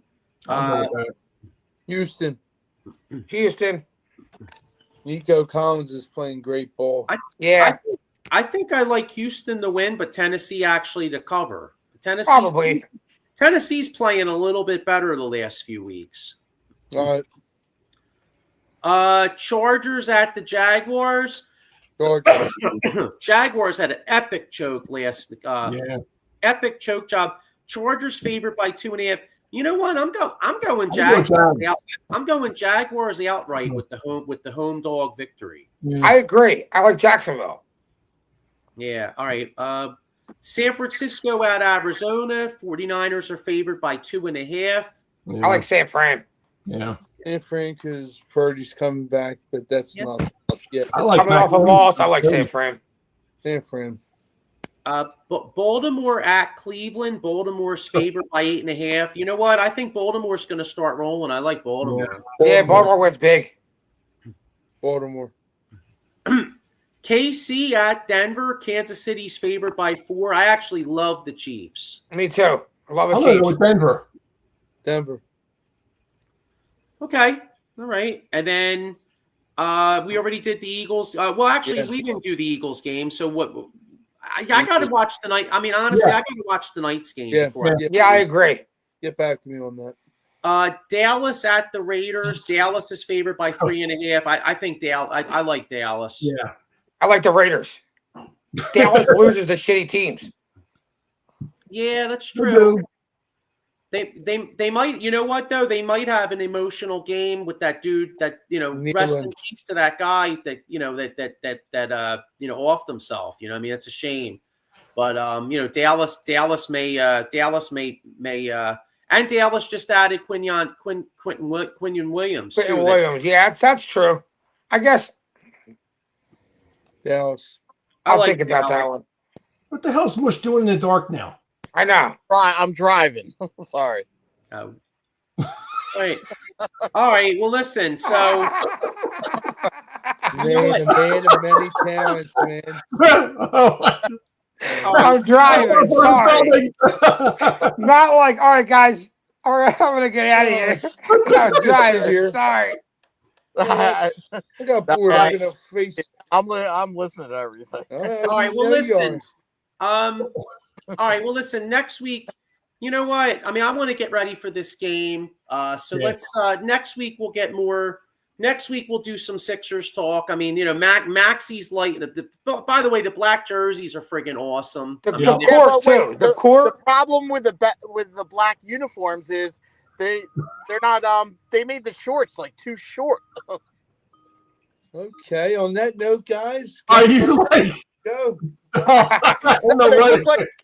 Houston. Nico Collins is playing great ball. I think I like Houston to win, but Tennessee actually to cover. Tennessee's playing a little bit better the last few weeks. All right. Chargers at the Jaguars. Jaguars had an epic choke last. Epic choke job. Chargers favored by 2.5. You know what? I'm going Jaguars. I'm going Jaguars outright with the home dog victory. Yeah. I agree. I like Jacksonville. Yeah. All right. San Francisco at Arizona. 49ers are favored by 2.5. Yeah. I like San Fran. Yeah. And Frank is Purdy's coming back, but that's not yet. I like Coming off a loss, I like San Fran. San Fran. But Baltimore at Cleveland. Baltimore's favored by 8.5. You know what? I think Baltimore's going to start rolling. I like Baltimore. Yeah, Baltimore wins big. Baltimore. KC at Denver. Kansas City's favored by 4. I actually love the Chiefs. Me too. I love I'm the going to Chiefs. go with Denver. Denver. Okay. All right. And then we already did the Eagles. Well, actually, we didn't do the Eagles game. So what? I got to watch tonight. I mean, honestly, I got to watch tonight's game. Yeah, I agree. Get back to me on that. Dallas at the Raiders. Dallas is favored by 3.5. I think I like Dallas. Yeah. I like the Raiders. Dallas loses to shitty teams. Yeah, that's true. They might, you know what though? They might have an emotional game with that dude that, rest in peace to that guy that, that offed himself. I mean, that's a shame. But Dallas may and Dallas just added Quinton Williams. Quinton Williams, yeah, that's true. I guess Dallas. I'll think about that one. What the hell's Mush doing in the dark now? I know. I'm driving. Sorry. Oh. Wait. All right. Well, listen. So, Man of many talents, man. I'm driving. Sorry. Not like, all right, guys. All right, I'm gonna get out of here. I'm driving here. Sorry. I got bored in the face. I'm listening to everything. All right. Well, listen. All right. Well, listen. Next week, you know what? I mean, I want to get ready for this game. Let's next week we'll get more. Next week we'll do some Sixers talk. I mean, Maxie's light. By the way, the black jerseys are friggin' awesome. The core. The problem with the black uniforms is they're not. They made the shorts like too short. Okay. On that note, guys, Are you like? go.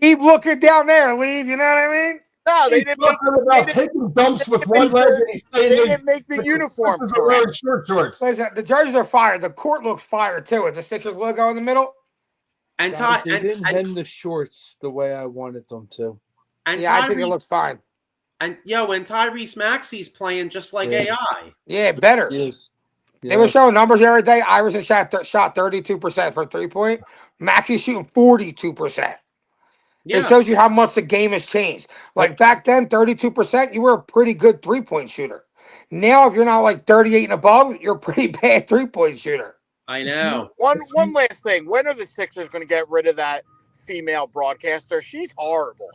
Keep looking down there, Lee. You know what I mean? No, they He's didn't make. talking about taking dumps with one leg, and he's saying They didn't make the uniform Sixers are correct. wearing short shorts. Listen, the jerseys are fire. The court looks fire too, with the Sixers logo in the middle. And Guys, they didn't hem the shorts the way I wanted them to. Yeah, I think it looks fine. And when Tyrese Maxey's playing just like AI. Yeah, better. Yes. They were showing numbers the other day. Iverson shot 32% for 3-point. Maxey's shooting 42%. Yeah. It shows you how much the game has changed. Like back then, 32%, you were a pretty good 3-point shooter. Now, if you're not like 38 and above, you're a pretty bad 3-point shooter. I know. One last thing. When are the Sixers going to get rid of that female broadcaster? She's horrible.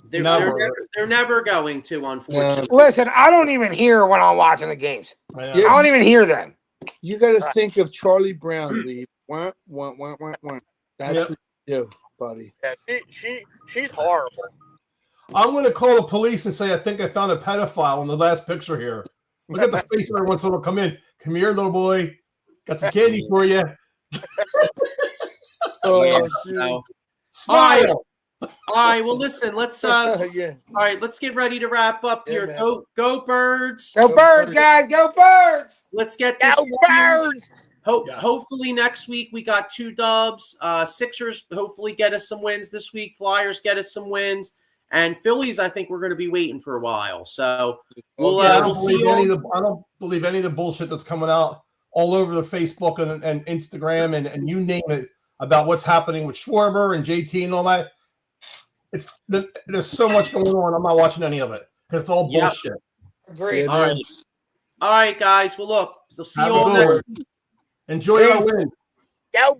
They're never going to, unfortunately. Listen, I don't even hear when I'm watching the games. I don't even hear them. You got to think of Charlie Brown, Lee. That's what you do, buddy. Yeah, she's horrible. I'm going to call the police and say I think I found a pedophile in the last picture here. Look at the face of everyone. Someone come in. Come here, little boy. Got some candy for you. Smile. All right. Well, listen. Let's All right. Let's get ready to wrap up here. Go Birds. Go Birds, guys. Go Birds. Let's get this. Go Birds. Hopefully next week we got 2 dubs. Sixers hopefully get us some wins this week. Flyers get us some wins. And Phillies, I think we're going to be waiting for a while. So we'll see. I don't believe any of the bullshit that's coming out all over the Facebook and Instagram and you name it about what's happening with Schwarber and JT and all that. There's so much going on. I'm not watching any of it because it's all bullshit. Great. All right, guys. Well, look. So see you all next week. Enjoy your win. Go